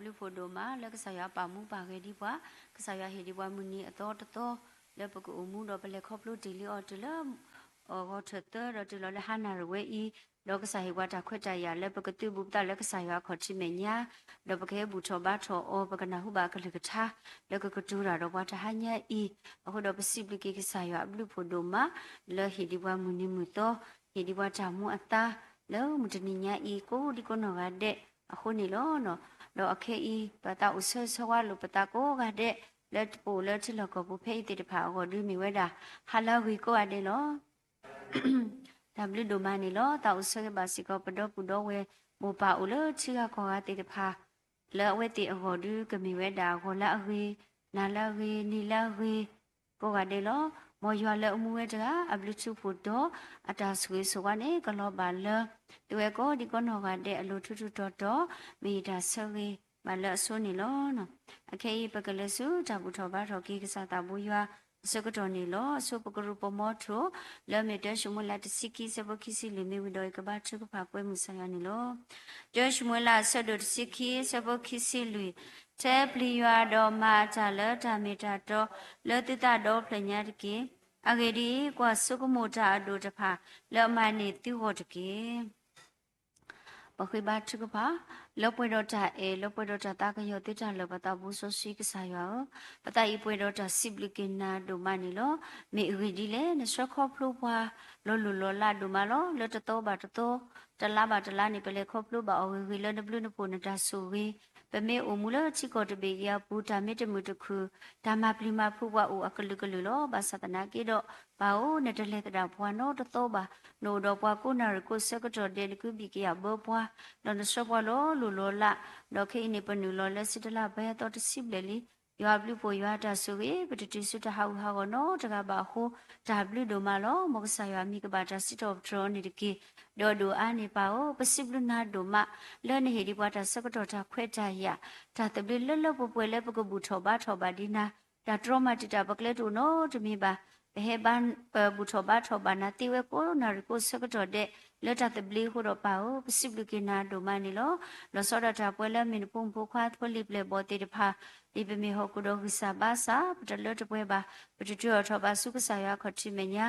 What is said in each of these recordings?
blu photo ma le kasaya pamu pa ge di bwa kasaya he di bwa muni ato to le pku umu do bele khoplu dili or de le go thete ro de le hana rwe I lo kasaya wa ta khwet ta ya le pku tu bu ta le kasaya kho chi me nya lo pke bu tho ba tho o pkana hu ba ka le kha le ku tu ra do bwa ta ha nya I ho do psi bli ke kasaya blu photo ma le he di bwa muni mu to he di bwa ta mu ata le mu de ni nya I ko di ko no ga deအခုနေလို့နော်တော့အခေဤပတာဥဆဆဝလူပတာကိုကတဲ့လက်ပူလက်ချလကဘူဖေးတိတဖာဟောဒီမီဝဲတာဟာလာဝီကိုအတဲ့နော် W ဒိုမနီလို့တာဥဆကဘာစီကောပတော့ပူတော့ဝဲမိုပါဥလချီကခေါ်ကတိတဖာလဲဝဲတိအဟောဒီကမီဝဲတာခေါ်လာဝီနာလာဝီနီလာဝီကိုကတဲ့လို့မော်ရွာလဲအမှုဝဲတကအဘလူချူဖို့တော့အတာဆွေဆိုကနေကလောပါလဲတူရကိုဒီကောနော်ကတဲ့အလိုထူးထူးတော့မီတာဆဝေမလဆိုးနေလို့နော်အခေပကလစုတဘူထောဘာထောကိကစားတာဘူးရွာစကတော်နေလို့အစုပကရုပမောထုလမေတရှမလာတစီကီစဘခိစီလီမီဝီဒိုကဘာချုကဖာကွဲမှုဆရာနေလို့တရှမလာဆဒတ်စီကီစဘခိစီလူတဲပလီရွာတော်မှာချလတာမီတာတော့လတိတတော်ဖလညာတကေအဂေဒီကွာစုကမိုတာအဒိုတဖာလမနီတိဝတ်တကေပခိဘတ်ချုကဖာလောပွေတော့တာလောပွေတော့တာကယောတိတလောပတာဘူးဆိုစီကစားရောပတာဤပွေတော့တာစိပလကေနာဒိုမနီလောမေအဂေဒီလေနစခောဖလိုပွာလောလောလာဒိုမလောလောတတော်ဘာတတော်တလာဘာတလာနေပလေခောဖလိုဘာအဝေဝီလောနဘလူနပိုနတာဆူဝီပမေအမူလချီကောတဘေရဘူတာမေတမှုတခုဓမ္မပလီမဖူဝအူအကလုကလူလောဘာသတနာကေတော့ဘာအိုနတလေတတာဘွာနောတတော်ဘာနိုတော့ဘွာကိုနာရကိုစကတော်ဒေလကုဘီကေဘောဘွာလောနဆောဘွာလောလူလောလာတော့ခိနေပနူလောလက်စစ်တလာဘဲတော့တစိပလေလီရွာဘလူပိုရွာတာဆိုဝေပတတိစုတဟောဟာကောနောတကဘာဟိုဒါဘလူဒိုမာလောမောကဆာရွာမိကဘာတာစစ်တော်ဒရောနေတကေဒေါ်ဒိုအာနေပါအိုပစိပလူနာဒိုမလဲနေဟေဒီဘွာတာစကတော်တာခွဲကြရဒါတဘလလလပပွဲလဲပကဘူထောဘာဒီနာဒါဒရောမတီတာပကလက်တူနောတမီပါဘဟေဘန်ဘူထောဘာနာတိဝဲကိုနာရကိုစကတော်တဲ့လက်တာတဘလီဟိုတော့ပါအိုပစိပလူကေနာဒိုမနီလောလောစောဒတာပွဲလဲမင်းပုံဖိုခွားဖလိပလေဘောတေတဖာဒီပမေဟကုဒိုဟိစာဘာစာပတလတ်ပွဲပါပတကျော်ထောပါစုကဆာရခတိမညာ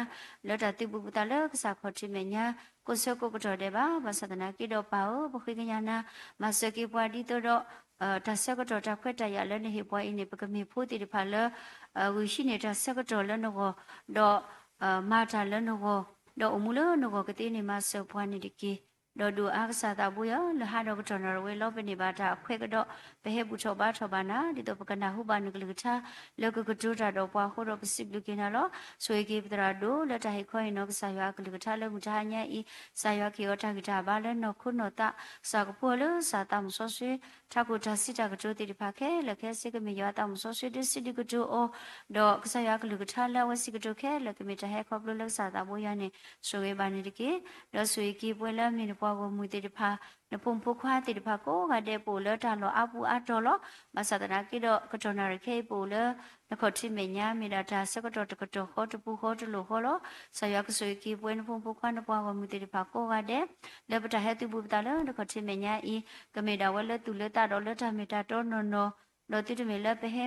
လတ်တတိပုပတလကဆာခတိမညာကိုစကုကတော်တဲ့ပါဘာသဒနာကိတော့ပါဘခိကညာနာမစကိပွားဒီတော့တဆကတော်တခွတ်တရလည်းနေပွားအင်းပကမေဖို့တိဖာလဝီရှိနေတဲ့ဆကတော်လည်းတော့မာတာလည်းတော့အမှုလည်းတော့ကတိနေမဆောပွားနေတကေဒေါ်ဒူအားကစားတာဘူးရလဟာတော့ကတော်တော်ဝဲလောပနေပါတာအခွဲကတော့ဘဟေဘူးထောဘာနာဒီတော့ပကနာဟုဘာနုကလကထာလောကကဒူတာတော့ပွားခိုးတော့ပစိပလူကင်းနော်ဆွေကေပဒရာဒိုလက်တဟိခွဲနော်ကစားရကလကထာလောမချာညာဤစာရကေယောတာကထာဘာလဲနော်ခုနော်တာစာကပိုလစာတမဆောဆွေထာကုထာစိတာကဒိုတိဖာခဲလခဲစိကမေယောတာမဆောဆွေဒစိဒီကဒိုအောတော့ကစားရကလကထာလောဝစိကဒိုခဲလကမေတဟဲခေါပလလစာတာဘူးရနေဆွေဘာနေတကေတော့ဆွေကေပွဲလာမင်းပွားကိုမူတေတဖာနပုံဖခွာတေတဖာကိုကတဲ့ပိုလတာလောအပူအတော်လောမသဒနာကိတော့ကတော်နာရခေပိုလနခတိမညာမိတာဒါစကတော်တကတော်ဟောတပူဟောတလို့ဟောလောဆယကဆွေကိပွဲနပုံဖခွာနပွားကိုမူတေတဖာကိုကတဲ့လပတဟဲတုပူပတာလောနခတိမညာဤကမေတာဝလတူလတာတော်လတာမေတာတော်နော်လောတိတမေလပဟဲ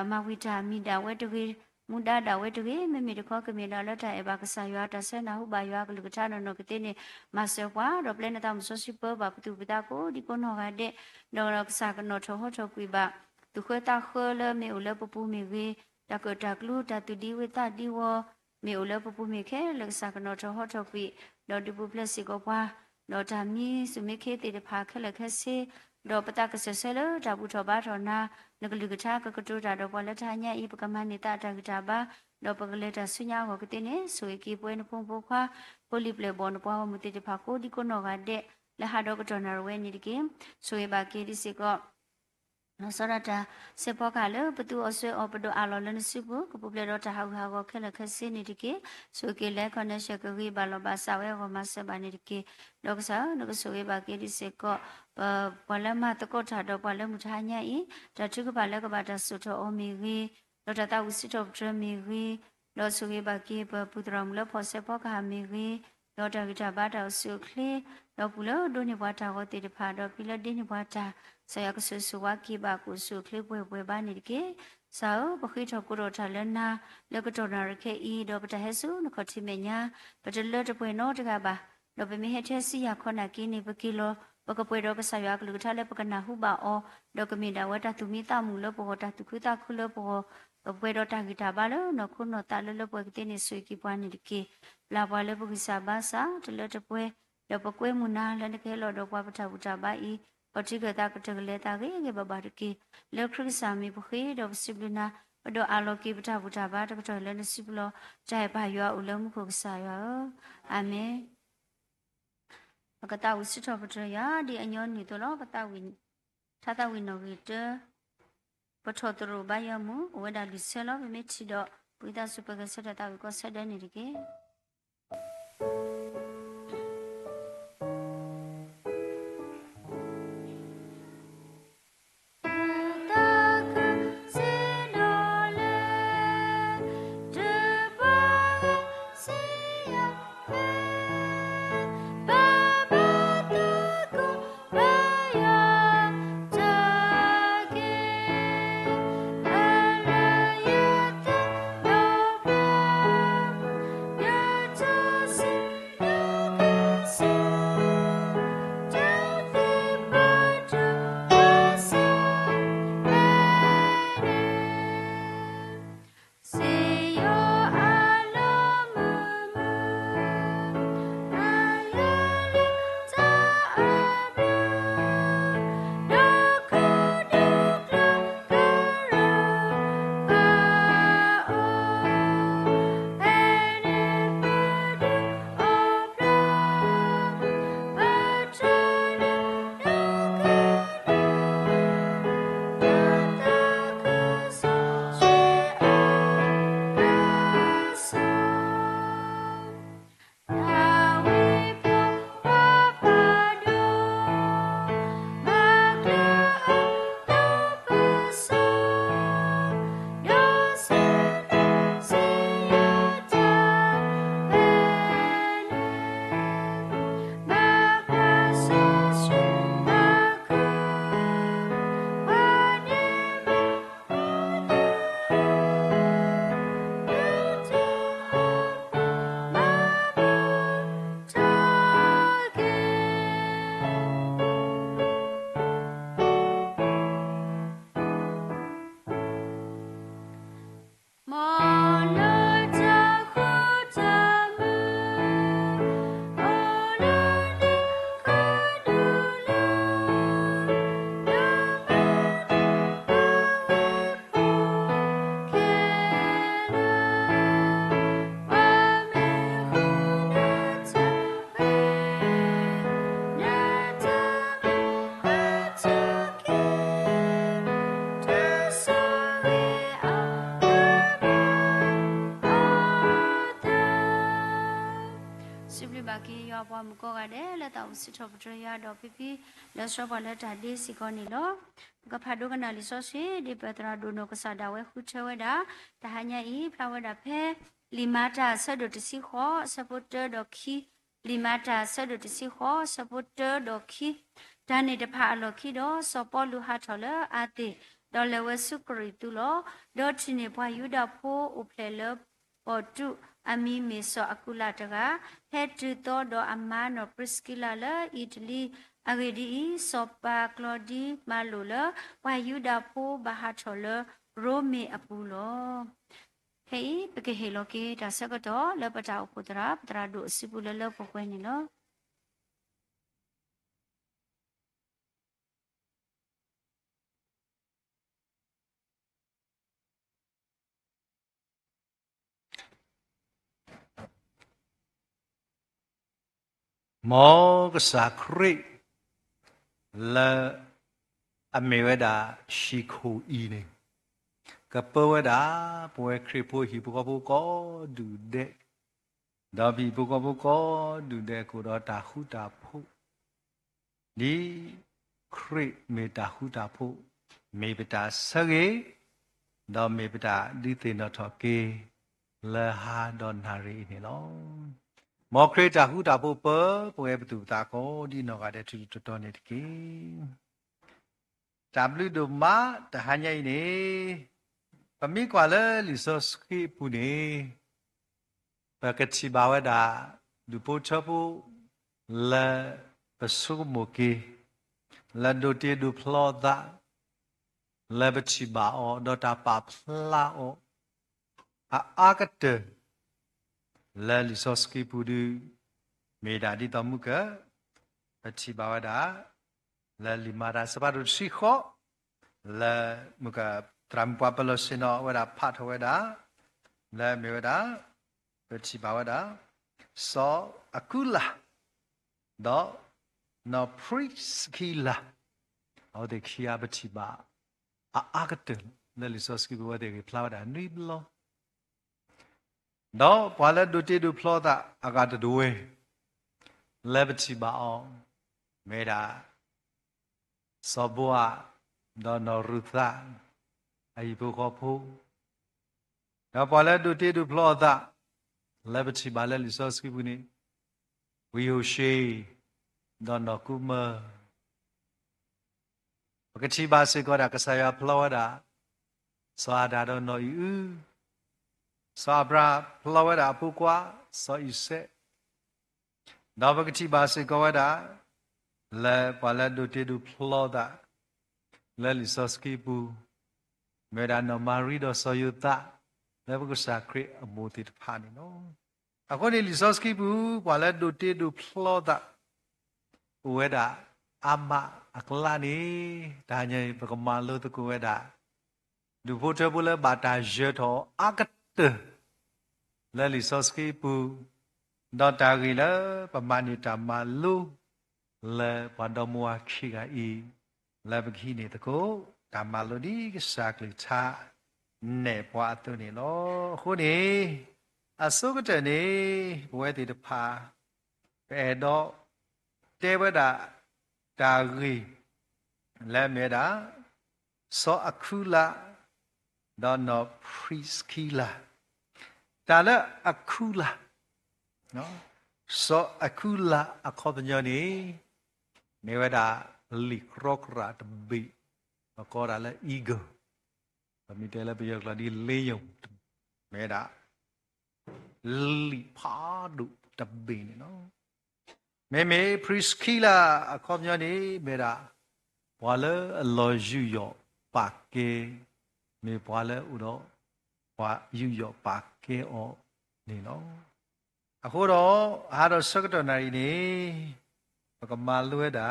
မဝိတာမိတာဝဲတကေမူဒါဒါဝဲတကေမေတခောကမေလာလတာအဘကဆာရွာတဆနာဟုဘာရွာကလူကချနော်ကတိနေမဆောပွားတော့ပလနတာမဆောစီပဘာပတူပတာကိုဒီကောနော်ကတဲ့တော့ကဆာကနော်ထောဟောထောကွေပါသူခွဲတာခွဲလမေဦးလပပူမေဝေတကတကလူတတူဒီဝေတာဒီဝမေဦးလပပူမေခဲလကဆာကနော်ထောဟောထောကွေတော့ဒီပူပလက်စီကောပွားတော့တာမီစုမေခဲတေတဖာခက်လက်ခက်စေတော့ပတာကဆဆလတာဘူးထောဘာထောနာနကလူကထာကကတူတာတော့ပေါ်လက်ထာညာဤပကမနေတာတကတာဘာတော့ပကလက်တာဆုညာဟောကတိနေဆွေကီပွဲနဖုံဖိုခွာပိုလီပလေဘောနပွားမတိတဖာကိုဒီကိုနော်ကတဲ့လဟာတော့ကတော်နာဝဲနေတကေဆွေဘာကေဒီစီကောနော်စရတာစေဘောကလည်းဘသူအဆွေအပဒအလောလနစုဘူးကပူပလေတော့တဟောက်ဟာကိုခက်လက်ခက်စင်းနေတကေဆွေကေလဲခနရှကဂီဘာလောဘာဆဝဲကိုမဆက်ပါနေတကေတော့ကစားတော့ဆွေဘာကေဒီစီကောဘလမတကောထာတော့ဘလမထာညာဤတထုကဘာလကဘာတဆုထောအမီဂီတော့တတဝစီတော့ဒရမီဂီတော့ဆွေဘာကေပူတရမလဖောစေဘောကဟာမီဂီတော့တဂိတာဘာတော်ဆုခလီ တော့ဘူးလို့ဒုန်ဘွားတာကိုတေတဖာတော့ပြီးလို့တင်းဘွားတာဆရာကဆူဝါကီဘာကိုဆူခလေးပွဲပါနေကေစာပခိထောကိုတော့ထားလနာလကတော်နာရခေဤတော့ပတဟဲဆုနခတိမညာပတလတပွဲနော်တကပါတော့ပမေဟဲထဲစီရခနာကင်းနေပကီလောပကပွဲတော့ကဆရာကလူထားလဲပကနာဟုပါအောဒေါကမင်တာဝတာသူမိတမှုလောပေါ်တာသူခုတာခုလောပေါ်ပွဲတော့တာဂီတာပါလို့နခုနော်တာလပွဲကတင်းနေဆွေကီပွားနေတကေလာပွားလဲပကိစာဘာစာတလတပွဲတော့ပကွဲမနာလည်းတကယ်လို့တော့ပွားပထဝတာပါဤပတိကတာကတကလေတာကေဘဘာတကေလက်ခရစ်စာမီပခေတော့စိဘလနာတော့အလောကေပထဝတာပါတကတော့လည်းစိဘလောကြိုင်ပါရွာဦးလုံးခုကစားရောအာမင်ကတာဝစစ်တော်ပတရဒီအညောနေတော့ပတဝင်းသာတဝင်းနော်ဂီတပထောတရဘာယမဝဒလီဆလောမေချီတော့ဝိဒါစုပကစတတာကိုဆက်တဲ့နေတကေပွားမကောကတဲ့လက်တော်စစ်တော်ပထရတော့ပြပြလက်စောပါလက်တာဒီစီကောနီလောကဖာဒိုကနာလီဆိုစီဒီပတရာဒိုနိုကဆာဒါဝဲခုချဝဲတာတဟညာဤဖလာဝဲတာဖဲလီမာတာဆဒိုတစီခောစပိုတာဒိုခီလီမာတာဆဒိုတစီခောစပိုတာဒိုခီဒါနေတဖာအလောခီတော့စောပေါ်လူဟာထော်လအာတိဒေါ်လဝဲစုကရီတူလောဒေါ်ချီနေဘွာယူဒါဖိုအိုဖလေလပေါ်တူအမီမေဆောအကူလာတကဟက်တူတော်ဒိုအမန်နိုပရစ်ကီလာလာအီတလီအဂေဒီစောပါကလော်ဒီမာလိုလဝါယူဒါဖိုဘာဟာထော်လရိုမေအပူလောဟေးပကေဟေလောကေဒါဆကတော့လပတာဥပဒရာပတရာဒုစီပူလလပကွဲနေလောမောကစားခရိလာအမေဝဒါရှိခိုဤနေကပဝဒါပွဲခရိပိုဟီပကပုကောဒူတဲ့ဒါဘီပကပုကောဒူတဲ့ကိုတော့တာခုတာဖို့ဒီခရိမေတာခုတာဖို့မေပတာဆရေဒါမေပတာဒီတေနထောကေလာဟာဒွန်ဟာရီနေလော မောခရတာဟုတာဖို့ပပွဲဘသူတာကိုဒီနော်ကတဲ့တူတူတော်နေတကေW တို့မတဟညိနေပမိကွာလေလီဆိုစခိပူနေပကတိဘာဝဒါလူပိုချဖို့လာပစုမကေလာဒိုတေဒူဖလောဒါလာပတိဘာအောဒတာပပလာအောအာကတလာလီဆိုစခိပူဒူမေဒါဒီတမှုကပတိဘာဝဒါလာလီမာရာစပါရုရှိခောလာမကတရမ်ပပလစနောဝဒါဖတ်ဝဒါလာမေဝဒါပတိဘာဝဒါစောအခုလာတော့နော်ပရိစကီလာအော်ဒီခီယာပတိဘာအာကတလာလီဆိုစခိပူဝဒေဖလာဝဒါနိဘလောတော့ဘာလဲဒုတိဒုဖလောတာအကတဒွေလေပတိဘာအောင်မေဒါစောဘွားဒေါ်နော်ရူသာအီဘုခောဖူတော့ဘာလဲဒုတိဒုဖလောတာလေပတိဘာလဲလီဆိုစခိပူနေဝီယိုရှေဒေါ်နော်ကူမပကတိဘာစေကောဒါကဆာယဖလောဒါစွာဒါတော့နော်ယူစာဘရာဖလောဝဒါပူကွာစောဣစေနောဘကတိဘာစေကောဝဒါလေပါလဒုတေဒုဖလောဒါလေလီစောစကီပူမေဒါနောမာရီဒိုဆိုယုတာလေဘကုစာခရအမိုတိတဖာနေနော်အခုနေလီစောစကီပူပါလဒုတေဒုဖလောဒါဝေဒါအမအကလာနေဒါညေပကမာလို့တကူဝေဒါဒုဖို့တဘူလေဘာတာဂျေထောအကတလဲလီစောစကီပူဒေါတာဂီလာပမာနီတာမာလူလဲဘာဒမွာခိဂီလဲပခိနေတကိုတာမာလူဒီကစားကလေးချာနေပွားတုန်နေလောခုနေအစုကတနေဘဝတိတဖာပဲတော့တေဝဒတာဂီလဲမေတာစောအခုလာဒေါနောပရိစကီလာဒါလည်းအခုလာနော်စောအခုလာအခုပညောနေနေဝဒလီခရခရတဘီမကောရလည်း ego ဗမီတဲလည်းပြောကလာဒီလေးယုံမဲတာလီဖာဒုတဘီနော်မေမေပရိစကီလာအခုပညောနေမဲတာဘွာလေအလောယူယောပါကေမေဘွာလေဥတော့ဘွာယူယောပါကေအောနေနော်အခုတော့အားတော့စကတော်နိုင်နေဘကမာလွဲတာ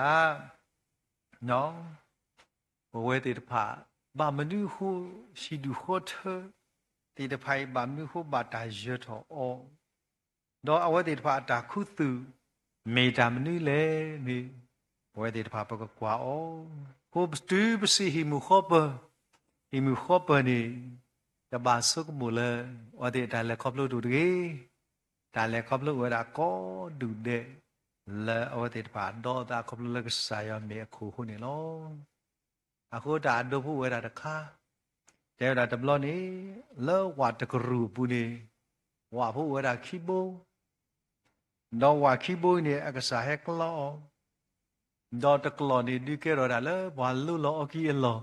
နော်ဘဝတေတဖာဘာမနုဟုရှိဒုခောထတေတဖိုင်ဘာမနုဟုဘာတာရထောအောတော့အဝတေတဖာတာခုသူမေတာမနုလေနေဘဝတေတဖာပကကွာအောကိုပစတူပစီဟီမူခောပဟီမူခောပနေတဘာစုကမူလေဝတေတာလေခောပလို့တူတကေဒါလေခောပလို့ဝဒါကောဒုတဲ့လေဝတေတဖာတော့တာခောပလို့လေကဆာယမေခုခုနေလောအခုဒါဒုဖို့ဝဒါတခါတဲ့ဒါတဘလို့နေလောဝတကရူပူနေဝါဖို့ဝဒါခိဘိုတော့ဝါခိဘိုနေအကဆာဟက်ကလောတော့တကလောနေဒီကေရောဒါလေဘာလူလောအကီအလော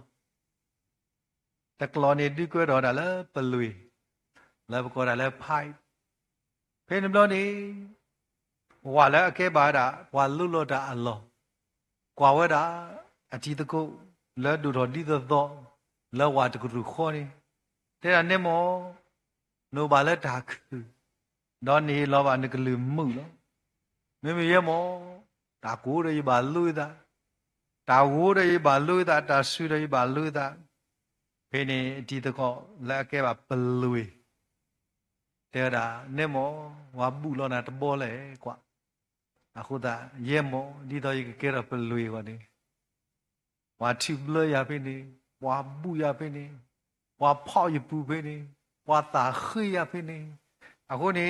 တကလောနေဒီကေရောဒါလေပလွေလေဘကောဒါလေဖိုင်ဖေနဘလောနေဝါလေအကေဘာဒါဝါလူလောဒါအလောကွာဝဒါအတီတကုလဲဒူတော်ဒီသောလဲဝါတကရူခေါ်နေတဲ့အနေမောနိုဘာလဲဒါခုတော့နေလောဘာနကလူမှုနော်မမေရမောဒါကိုရဘာလူဒါဒါဝိုးရဘာလူဒါဒါဆူရဘာလူဒါဖေနေအတီတကောလဲအကေဘာပလွေတဲ့ဒါနေမောဝါဘူးလောနာတဘောလေကွာအခုဒါရဲမောဒီတော့ရကေရပလွေကွာနေဝါတိဘလရဖိနေဝါဘူးရဖိနေဝါဖောက်ရပူဖိနေဝါတာခိရဖိနေအခုနေ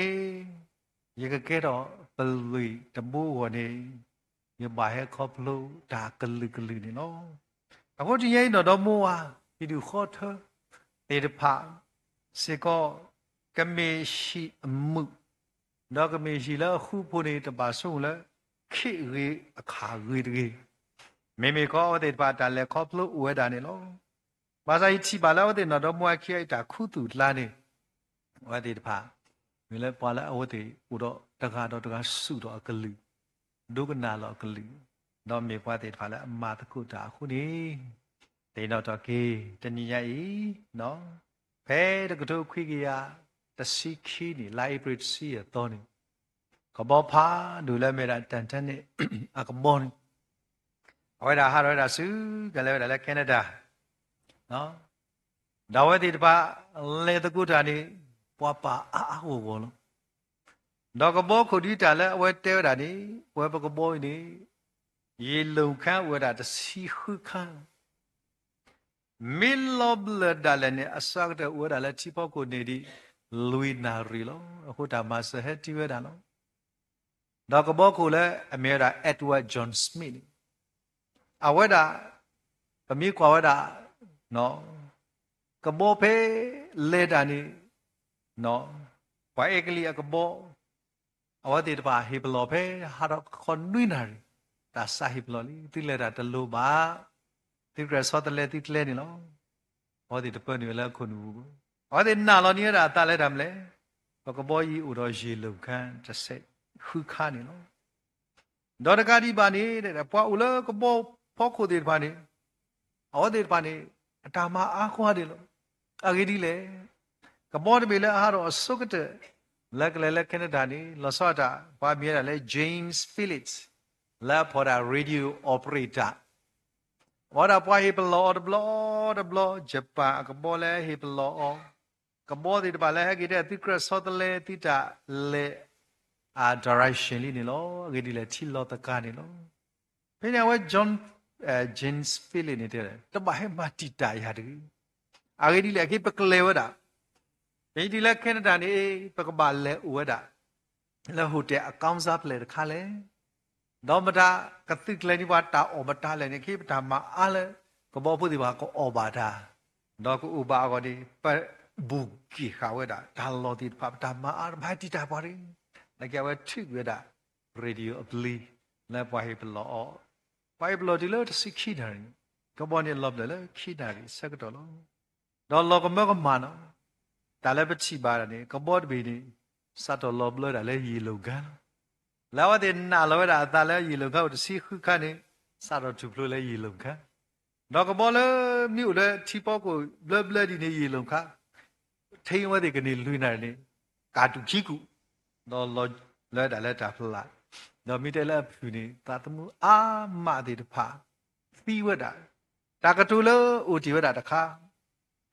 ရကကေတော့ပလွေတဘိုးဝနေရပါဟဲခေါပလို့ဒါကလူကလူနေနော်အခုဒီရင်တော့မောဝါဒီလူခေါ်ထတေတဖာစေကောကမေရှိအမှု đó cái mình chỉ là khu phố này tập bà sung là khi người khá người đấy mình có thể bà ta là có lúc uế đàn này lo bà ra chỉ bà là thì nó đó mua khi ta khu tụ là này uế thì bà mình lại bà là uế thì u đó tất cả sự đó cái lì đâu cái nào là cái lì đó mình qua thì bà là mà tất cả khu này thì nó cho kia trên như vậy nó thế đó cái thứ khi kia ta sĩ khi này lại bị sĩ ở đó này có bao phá đủ là mình đã chân chân này à có bao ở đây hai đó xứ cái này là Canada đó đâu thì ba lấy được cái này qua ba hồ luôn đó có bao khu đi trả lại ở đây là này ở bao có bao này gì lâu khá ở đây là sĩ khứ khá mình lốp lợt đã lên này asal đó ở đây là chỉ bao cô này đi lui nari lo aku dah masa hati we dah lo dah ke bawa kule Amerika Edward John Smith awak dah kami kau awak dah no ke bawa pe le dah ni no wah ekli ke bawa awak tidak bah hiblo pe harap kon nui nari dah sahib lo ni tile dah telu ba tile sot le tile ni lo awak tidak pernah ni lah konu ở đây nào lo nhớ ta lại làm lẽ và có bao nhiêu đồ gì lưu khanจะเสร็จคือข้านี่เนาะดอกการที่บ้านนี้แต่พออุลก็บ่พอคนเดียวบ้านนี้เอาเดียวบ้านนี้ตามมาอาควาเดียวอากิดีเลยก็บ่ได้ไปเลยอาเราสุกเตลักแค่นั้นดานี่ลอสอดาว่ามีอะไรเจมส์ฟิลิปส์แล้วพอได้เรดิโอออเปอเรเตอร์ว่าได้พอเฮเปลอดบลอญี่ปุ่นก็บ่เลยเฮเปลอกบฏที่บ้านเราคิดว่าที่กระทรวงเลยที่จะเลยdirection นี่เนาะคิดเลยที่เราตะการนี่เนาะเป็นยังไงจอห์นเจนส์ฟิลนี่เท่าไหร่แต่บ้านมาที่ตายฮะดิคิดเลยคิดไปเลวด่ะเป็นที่เลยแค่นั้นนี่ไปกับบ้านเลยอวดด่ะแล้วหัวใจก้าวซับเลยข้าเลยดอมด่ากติกเลยนี่ว่าตาออกมาตาเลยนี่คิดไปทำมาอะไรก็บอกพูดที่ว่าก็ออกมาด่าดอกก็อุบาก็ดีไปบุกี้ข้าวด่าตลอดที่พับตามมาไม่ที่ตาบริแล้วแกว่าทึกเวด่าเรดิโออัปลีแล้วไปให้เป็นล้อไปเป็นล้อที่เลิศสิขีดอะไรก็บอกเนี่ยลบเลยขีดอะไรสักตัวล้อดอลล้อก็ไม่ก็มันเนาะแต่แล้วไปชี้บาร์นี่ก็บอกไปนี่สัตว์ลบเลยอะไรยีโลกันแล้วว่าเดินหน้าเลยด่าแต่แล้วยีโลกันจะสิคือกันนี่สัตว์ถูกเลยยีโลกันดอกก็บอกเลยมิวเลยที่พ่อกูเบลดีนี่ยีโลกันเที่ยงวันเด็กนี่ลุยนั่นนี่การตุกี้กูเราเลยได้เลยจับละเราไม่ได้เลยผู้นี้ตาตมูมาดีทุกผ่าฟีวดาตากระตุเลยอุจิวดาตะข้า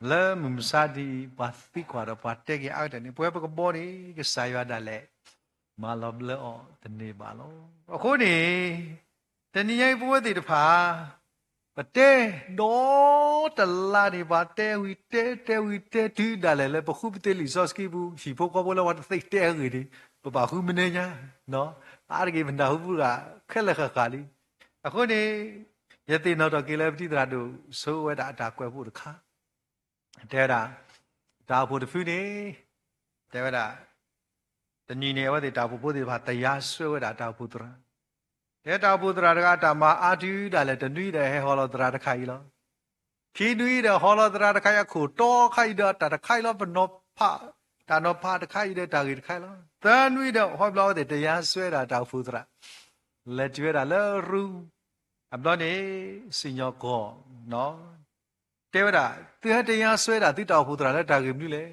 เลยมุมซาดีปัสปีกว่าเราปัดเตกี้เอาแต่นี่พวกก็บอกนี่ก็สายวดาเลยมาลบเลยอ๋อแต่นี่บาลโอ้โหนี่แต่นี่ยังพวกดีทุกผ่าประเทศโดตลาดนี่ประเทศวิเทที่ได้เลยพอคุณไปเตลิซอสกีบูสิพวกเขาบอกว่าติดเตะเลยดิปะบ่าวคุณไม่เนี่ยเนาะอะไรกี่บรรดาผู้ว่าแค่ละข้าขาลีคนนี้ยตินอตกิเลปที่ตราดูสู้ไว้ด่าด่ากวยผู้ข้าแต่ด่าผู้ที่นี่แต่ว่าด่าแต่นี่เนี่ยว่าด่าผู้ที่พาตยาสู้ไว้ด่าผู้ตราแต่ดาวพุทธราชกาตามาอาทิตย์ได้เลยแต่นุ้ยได้ให้ฮอลล์ตราตะไคร้แล้วที่นุ้ยได้ฮอลล์ตราตะไคร้ขู่โต้ไคร้เด้อตาตะไคร้แล้วเป็นนบผ้าตานบผ้าตะไคร้เด้อตากิตะไคร้แล้วแต่นุ้ยได้ฮอลล์แต่ยังสวยได้ดาวพุทธราเล็ดช่วยได้เลยรู้อันนี้สิ่งยอกเนาะเทวดาที่ให้ยังสวยได้ที่ดาวพุทธราแล้วตากิมนี่เลย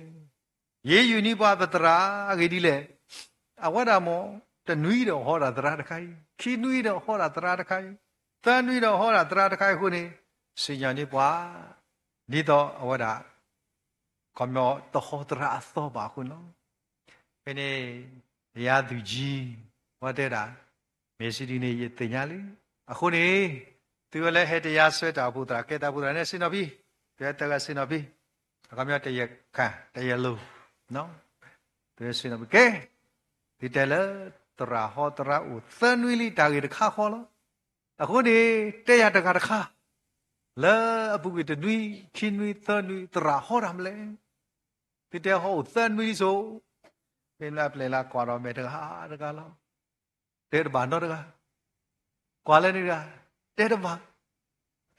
เยี่ยนี่ป้าปัตรากี่ดีเลยเอาว่าดามอแต่นุ้ยได้ฮอลล์ตราตะไคร้ขี้นุ้ยเด้อฮอราตราตะไคร้ตานุ้ยเด้อฮอราตราตะไคร้คนนี้สิ่งนี้ป่านี่ต่อว่าด่าคำว่าต่อฮอตราต่อบาคนเนาะเป็นเนี่ยยาดูจีว่าเด้อด่าเมสิดีเนี่ยยัดเนียเลยคนนี้ตัวเล็กเฮตยาสวยตาพุตราเกตาพุตราเนี่ยสินอบีเดี๋ยวตากสินอบีคำว่าเตยค่ะเตยลูเนาะตัวสินอบีเกที่เตลตราฮอตราอุตสันวิลิตากิตข้าขอละแต่คนนี้เตยตากาตข้าแล้วบุกิตนุยคินนุยสันนุยตราฮอรำเลยที่เตฮออุตสันวิลิโซ เป็นละเปลละกว่าเราเมตกาตะกาเราเตะบานตะกากว่าเลยนี่กาเตะบา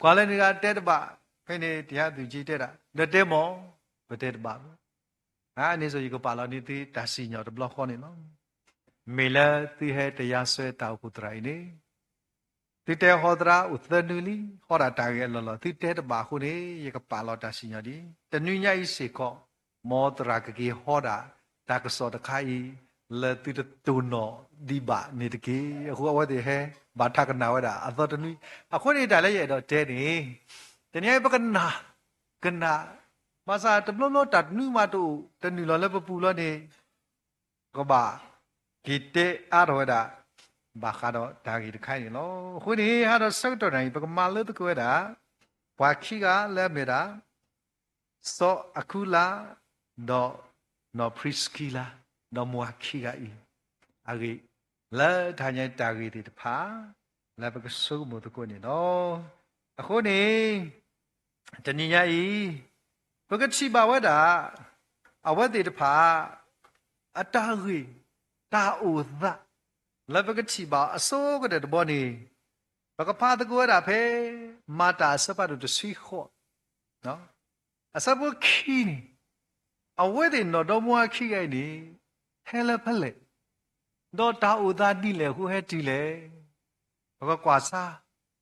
กว่าเลยนี่กาเตะบาเป็นนี่တရားသူကြီးတဲ့တာเตะหมอบ่เตะบาอันนี้ဆိုอยู่ก็ปาลนี่ติตาสิญอตะบล็อกข้อนี่เนาะเมละติให้တရားဆွဲတောက်ပုတရိုင်นี่ติเตဟောဒရာဥသနုလီဟောတာတာရဲ့လောလောติเตတဘာခုနေရကပါလောတာสิญอดิตะนุญะอีစေခောမောတရာကကေဟောတာတာကစောတခိုင်လေတိတတူနောဒီဘာနေတကေအခုအဝတ်တွေဟဲဘာထကနာဝတာအသောတနုအခုနေတာလည်းရတော့တဲနေတနည်းပကနာကနာမစာတဘလောတတ်နုမတူတနုလောလည်းပပူလောနေကဘာဒီတေအရောတာဘာခါတော့ဒါကြီးတခိုင်နေလောခုနေဟာတော့စောက်တော်တိုင်းပကမာလို့တကွဲတာဘွာခီကလည်းမေတာစောအခုလာတော့နော်ပရစ်ကီလာနော်မွာခီကဤအဂိလဲထိုင်ညတာဂီတိတဖာလဲပကဆုမတကွနေနော်အခုနေတဏိယဤပကချိပါဝဒအဝတ်တိတဖာအတာဂိတာဥသလဲပကချိပါအစိုးကတဲ့ဘောနေပကဖာတကွတာဖဲမာတာစပတ်တို့ဆွီခော့နော်အစဘခီနီအဝဲတဲ့နော်တော့မွာခိရိုက်နေဟဲလဖလက်တော့တာဥသာတိလေဟူဟဲတီလေဘကကွာစာ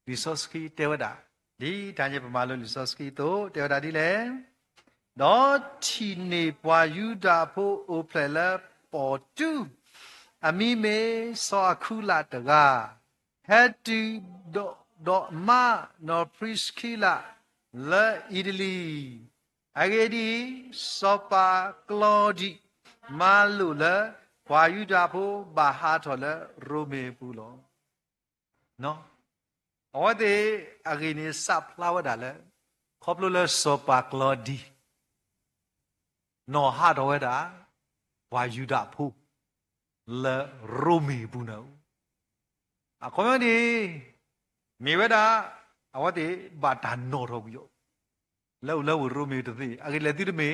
လီဆော့စကီတေဝဒာဒီတန်ကျေပမာလို့လီဆော့စကီတို့တေဝဒာဒီလေတော့ချီနေပွာယူတာဖို့အိုဖလက်လာပေါ်တူအမီမေစောအခုလာတကဟက်တီတော့မာနော်ပရစ်ကီလာလာအီဒလီအဂေဒီစောပါကလောဒီမာလူလာဝါယူတာဖို့ဘာဟာထော်လာရိုမေပူလောနော်အဝတ်တေအဂေနီစပ်လာဝဒါလေခေါပလိုလာစောပါကလောဒီနော်ဟာတော်ဝဒါဝါယူတာဖို့လာရိုမေပူနော်အခုမဒီမြေဝဒါအဝတ်တေဘာတာနော်တော်ပြီးလောလောရိုမေတသိအကေလက်တိတမေ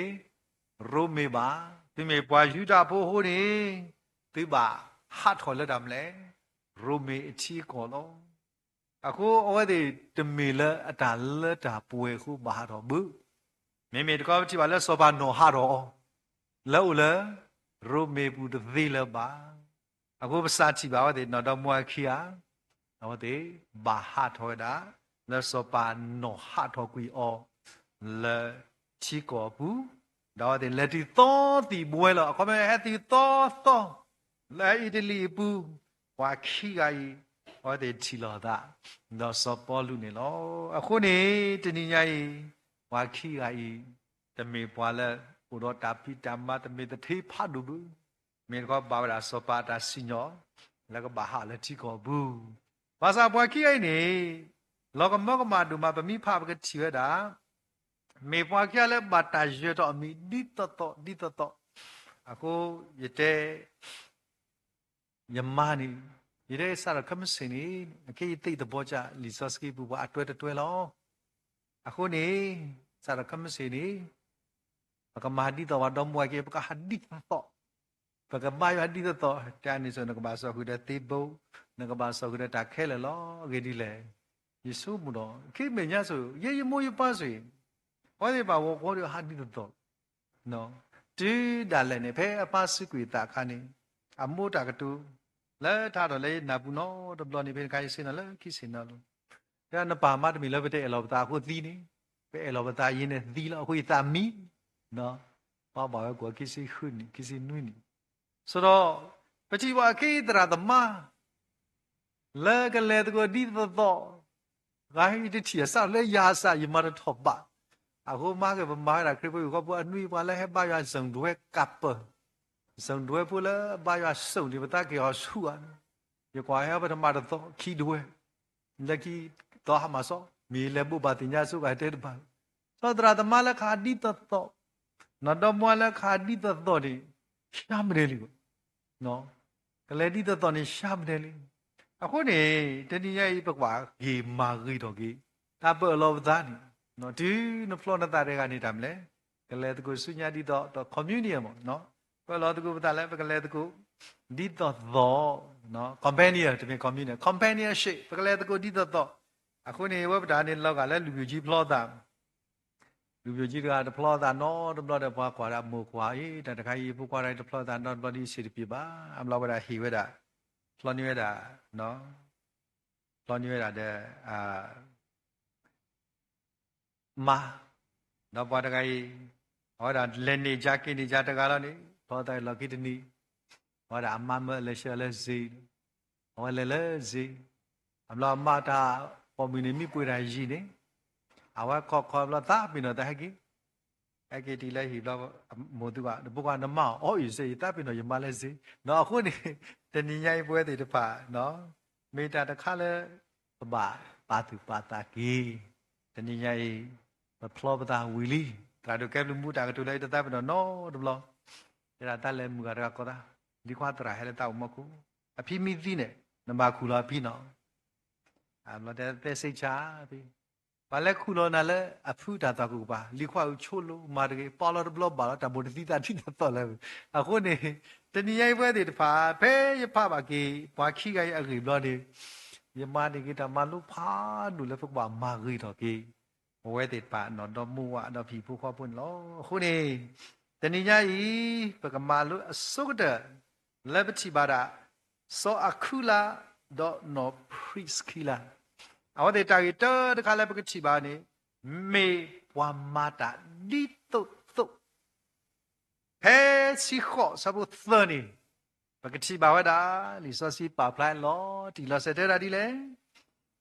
ရိုမေပါဒီမေပွာယူတာဖို့ဟိုနေဒီပါဟာထော်လက်တမလဲရိုမေအချီကောလောအခုအဝဲဒီတမေလအတာလက်တာပွေခုဘာတော့ဘူးမေမေတကောတိပါလဲစောပါနော်ဟာတော့လောလောရိုမေဘူးတသိလပါအခုပစာချီပါဝတဲ့နော်တော့မွာခီယာဟောတဲ့ဘာဟာထော်တာလဲစောပါနော်ဟာထော်ကွီအောလေချီကောဘူးတော့တဲ့လက်တီသောတီဘွဲလောအခုမဲဟက်တီသောလဲအီတလီဘူးဝါခီဂိုင်ဟောတဲ့ချီလောတာတော့စောပေါ်လူနေလောအခုနေတဏိညာယီဝါခီဂိုင်တမေပွာလဲဘုရောတာပိတမတမေတထေဖတ်ဘူးမင်းကဘာဝရာစောပါတာစညောแล้วก็บาหาและที่กอบูภาษาบวขี้ไอ้นี่เราก็มอกมาดูมาบะมีภาพก็ชีวดาမေပွားကြလဲဘာတာရတော့အမီဒီတတော့အခုရတဲ့ယမနီရတဲ့စားကမစင်းနေအကေတိတ်တဘောကြလီဆော့စကီဘူဘာအတွဲလောအခုနေစားကမစင်းနေပကမာဒီတော့ဝဒမွားကေပကဟာဒီတော့ပကမာယဟာဒီတော့တန်နေစနကဘာဆောခုတဲ့တေဘုနကဘာဆောခုတဲ့တာခဲလေလောဂေဒီလေယေရှုမတော်ခေမေညဆိုရေမိုးရပါဆိုဟောဒီပါဝေါ်ရဟာဒီတော့နော်ဒီဒါလည်းနေဖဲအပါစကွေတာခါနေအမိုးတာကတူလဲထားတော့လေနာဘူးနော်တဘလနေဖဲခိုင်းစင်နော်ခိစင်နော်ဒါနပါမတ်မီလဘတဲ့အလောဘတာခုသီးနေဖဲအလောဘတာရင်းနေသီးလောက်ခုသာမီနော်ဘာဘာကွာခိစီခွနီခိစီနွိနီဆိုတော့ပချိဝါခိတရာသမလဲကလေးတကိုဒီတော့ဂိုင်းတချီဆာလဲယာဆာယမရထောပါအခုမကဘမာရာခရစ်ဘုကဘအနွိပါလဲဟဘာရဇုံတွဲကပ်ပဇုံတွဲပူလဲဘာရစုံဒီပတာကေဟဆူအန်ရကွာဟဘတမတော့ခီတွဲလက်ကီတော့ဟမဆောမီလဲဘဘာတင်ညာစုကတဲ့ဘာသောတရာသမလခါဒီတော့နတော်မလခါဒီတော့ဒီရှာမတယ်လီနော်ကလေးဒီတော့နေရှာမတယ်လီအခုနေတတိယဤပကွာဂေမာဂီတော့ဂေတာပလောဘသားနေနော်ဒီနဖလောနတာတွေကနေတမ်းလဲကလေးတကူစုညာဒီတော့ community မောနော် Ko lo tu ko betale pekale tu ko di to do no companion to be community companionship pekale tu ko di to do. Aku ni wa beda ni lo ka le lu ji phlo ta. Lu ji ka de phlo ta no de phlo de pa kwa da mo kwa ta da kai pu kwa dai de phlo ta no body si pi ba am lo ba da hi wa da phlo ni wa da no phlo ni wa da de ma no pa da kai ho da le ni ja ki ni ja ta ka lo ni phlo ta lo ki de ni ho da ma ma le sha le zi ho le zi am lo ma ta po mi ni mi pwe da yi ni awa kho lo ta pi no ta ha ki ai ti lai hi lo mo tu ka bu ka na ma o yi se ta pi no yi ma le zi no khu ni te ni nyai pwe ti ta pa no me ta ta kha le ba tu pa ta ki te ni nyai ba phlo ba ta wi li ta do ke lu mu ta ka tu lai ta pi no do lo ta ta le mu ka ta ko ta di kwa tra he le ta mo ku a phi mi ti ne na ma khu la phi no am lo te se cha pi ba le khu lo na le a phu ta ta ku ba li kwa u chu lo ma de pa lo blo ba ta bo ti ta ti ta le a khu ni te ni yai pwe ti ta pha phe ye pha ba ki ba khi ga ye a ki blo ni ye ma ni ki ta ma lu pha nu le phu ba ma ri to kiဝဲတဲ့ပါနော်တော့မှုဝတော့ဖြီဖို့ခေါ်ပွန်းလောခုနေတဏိညာဤပကမာလုအစုတ်တဲ့လက်ပတိပါဒစောအခုလာတော့နော်ပရိစကီလာအဝတဲ့တာဂီတတခါလည်းပကတိပါနေမေဝါမာတာဒီတုတ်တုတ်ဖဲစီခော့စဘုသနီပကတိပါဝဒါလီစောစီပါပလိုက်လောဒီလောစတဲ့တာဒီလေ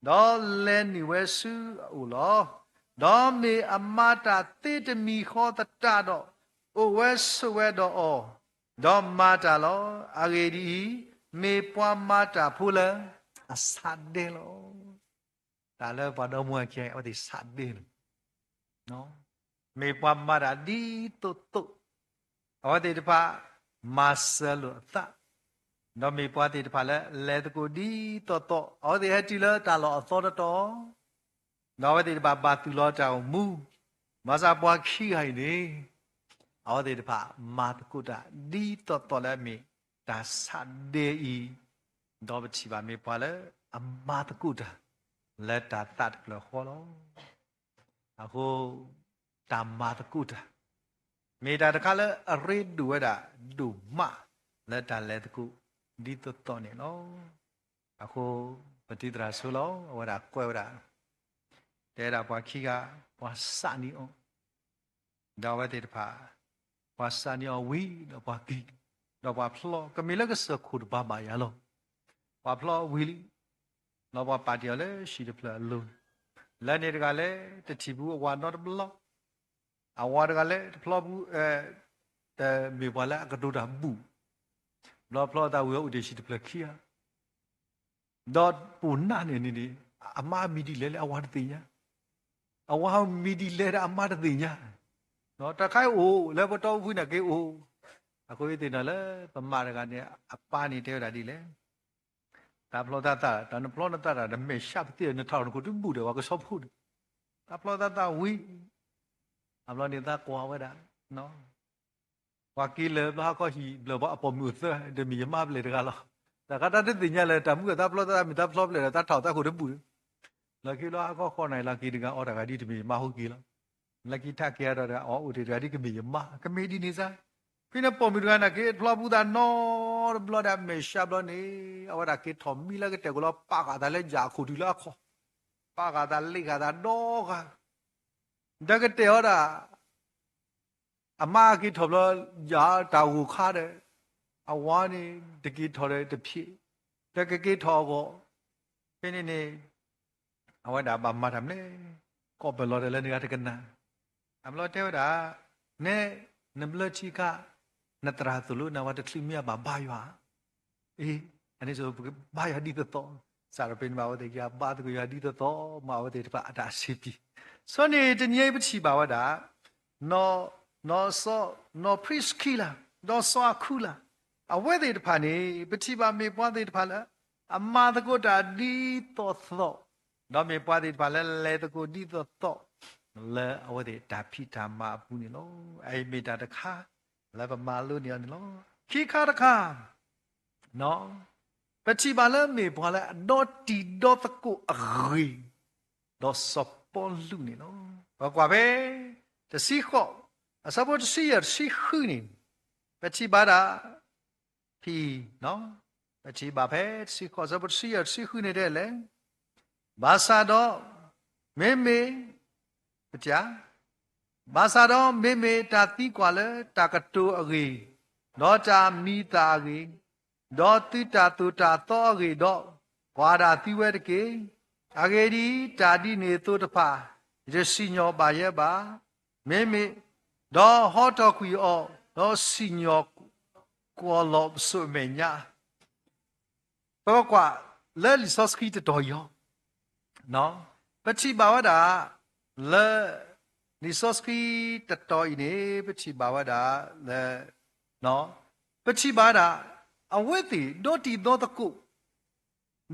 တော့လဲနေဝဲစုအိုလောတော့မေအမတာတေတမီခောတတတော့အိုဝဲဆွဲတော့အောတော့မာတာလောအဂေဒီမေပွားမာတာဖူလအဆတ်တယ်လောဒါလည်းဘာတော့မွန်ကျဲအဲ့ဒီဆတ်တယ်နော်မေပွားမာတာဒီတုတ်တုတ်အဲ့ဒီတပါမာဆလောသနော်မေပွားတဲ့တပါလဲတကူဒီတော့တော့အဲ့ဒီဟတီလာတာလောအသောတော့နော်ဝတိတပါပါသူလောတောင်မူမစာပွားခိဟိုင်နေအော်ဒီတပါမာတကုတာဒီတော်တော်လည်းမေဒါဆတ်ဒေဤတော့ပချီပါမေပွားလဲအမာတကုတာလက်တာတတ်ကလခေါ်လောအခုတာမာတကုတာမေတာတခါလဲအရိဒူဝဒဒူမလက်တာလက်တကုဒီတော်တော်နေလောအခုပတိတရာဆိုလောဝဒကွဲဝဒတဲ့တာပွားခိကပွားစနီအောင်ဒါဝဲတဲ့တဖာပွားစနီအောင်ဝီတော့ပွားကိတော့ပွားဖလောကမီလကစခုဒဘာမာယာလောပွားဖလောဝီလီတော့ပွားပါတီရလေရှိတယ်ဖလာလုံးလက်နေတကလည်းတတိဘူးအဝါတော့ဘလောအဝါတကလည်းဖလောဘူးတဲ့မေပွားလာကဒူတာဘူးလောဖလောတာဝေဥဒေရှိတယ်ဖလာခိယာတော့ပူနာနေနေအမမီဒီလဲအဝါတသိညာအဝါမီဒီလဲအမတသိညာနော်တခိုင်အိုလဲဘတော်ဘူးနကေအိုအခုရတဲ့နော်လဲပမာရကနေအပါနေတဲ့တာဒီလဲဒါဖလောတာတာတန်ဖလောတာတာမေရှပ်တဲ့နှစ်ထောင်ကိုတူဘူးတယ်ဝါကဆော့ဖုဒဒါဖလောတာတာဝီအဖလောနေတာကွာဝဲတာနော်ဝါကီလဲဘာကောဟီဘလဘအပေါ်မြူသဒမီမပ်လေတကလားဒါကတတဲ့တင်ညာလဲတမှုကဒါဖလောတာမီဒါဖလောလေတာထောက်တာကိုတူဘူးလကီလာကောခေါ်နိုင်လကီဒီကအော်ဒါကဒီတမီမဟုတ်ကီလားလကီထက်ကြရတော့အော်ဦးဒီကမီမကမီဒီနေစားဖိနပေါ်မီကနာကေဖလဘူးဒါနော်ဘလဒမေရှာဘလနေအော်ဒါကေထော်မီလာကတဲ့ကလောပါကဒါလဲဂျာခုဒီလာခေါ်ပါကဒါလိကဒါတော့ကဒါကတဲ့အော်ဒါအမကီထော်ဘလဂျာတာဝခါတဲ့အဝါနေတကီထော်တဲ့တဖြစ်တကကေထော်ကိုဖိနေအဝဒါဘာမထမ်းလေကောဘလော်တယ်လည်းနေရတဲ့ကနာအမလို့တဲ့ဒါနဲ့နဘလချီကနတရာသူလို့နဝတခလီမြဘာဘာရွာအေးအဲ့ဒီဆိုဘာရဒီတော့စာရပင်မဝတဲ့ကဘာတကရဒီတော့မဝတဲ့ပါအတာစီပီဆိုနေတညိပချီပါဝဒါနော်ဆောနော်ပရစ်ကီလာနော်ဆောခုလာအဝဲတဲ့ဖာနေပချီပါမေပွားတဲ့ဖာလာအမတကုတာဒီတော့သောတော့မေပွားတဲ့ပါလဲတကူဒီတော့လဲအဝတဲ့ဒါဖိတာမပူနေလို့အဲ့မေတာတခါ လဲပမာလို့နေရနော်ခိခါတခါနော်ပချိပါလဲမေပွားလဲဒေါ်တီဒေါ်တကုအရီဒေါ်စပေါ်လူနေနော်ဘာကွာပဲတစီခော့အစပေါ်တစီရစီခူနေပချိပါတာဖီနော်ပချိပါဖဲစီခော့စပေါ်တစီရစီခူနေတဲ့လေဘာသာတော့မေမေပကြဘာသာတော့မေမေတာတိကွာလဲတာကတူအရီတော့တာမီတာအရီတော့တိတာတူတာတော့အရီတော့ကွာတာတိဝဲတကေအဂေဒီတာဒီနေတူတဖာရစီညောပါရဲ့ပါမေမေတော့ဟောတော့ခွေအောတော့စီညောကောလောဆုမေညာတော့ကွာလဲလီဆော့စကီတတော်ယောနော်ပချိပါဝတာလဲလီဆော့စကီတတော်ဤနေပချိပါဝတာလဲနော်ပချိပါတာအဝဲတီဒေါ်တီဒေါ်တကု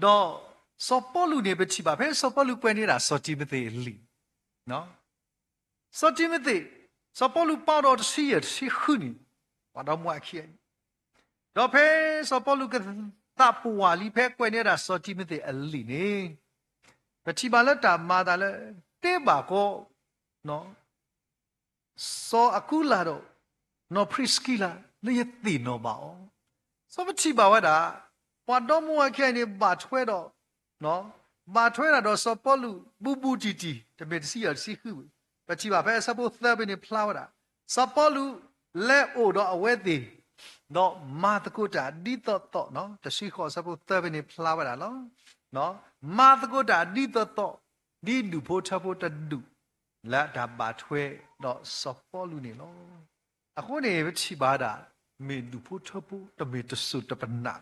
တော့စောပေါ်လူနေပချိပါဖဲစောပေါ်လူပွဲနေတာစောတိမသေးလီနော်စောတိမသေးစောပေါ်လူပေါတော့စီရစီခုနီဘာတော့မွားခိတော့ဖဲစောပေါ်လူကတာပူဝါလီဖဲကွနေတာစောတိမသေးအလီနေပချိပါလက်တာမာတာလဲတေးပါကောနော်စောအခုလာတော့နော်ဖရစ်ကီလာလေယတိနော်ပါအောင်စောပချိပါဝတာဘာတော့မွားခိနေဘာထွဲတော့နော်ဘာထွဲတာတော့စောပေါ်လူဘူတီတီတမေစီရစီခုပချိပါဖဲစပိုသဘင်းဖလာဝတာစောပေါ်လူလဲအိုတော့အဝဲသေးတော့မာတကုတာဒီတော့နော်တရှိခေါ်စပိုသဘင်းဖလာဝတာနော်မာတကုတာဒီတော့ဒီလူဖို့ထဖို့တဒုလာဒါဘာထွဲတော့စောပေါ်လူနေလောအခုနေပချိပါတာမေလူဖို့ထဖို့တမေတဆုတပနာ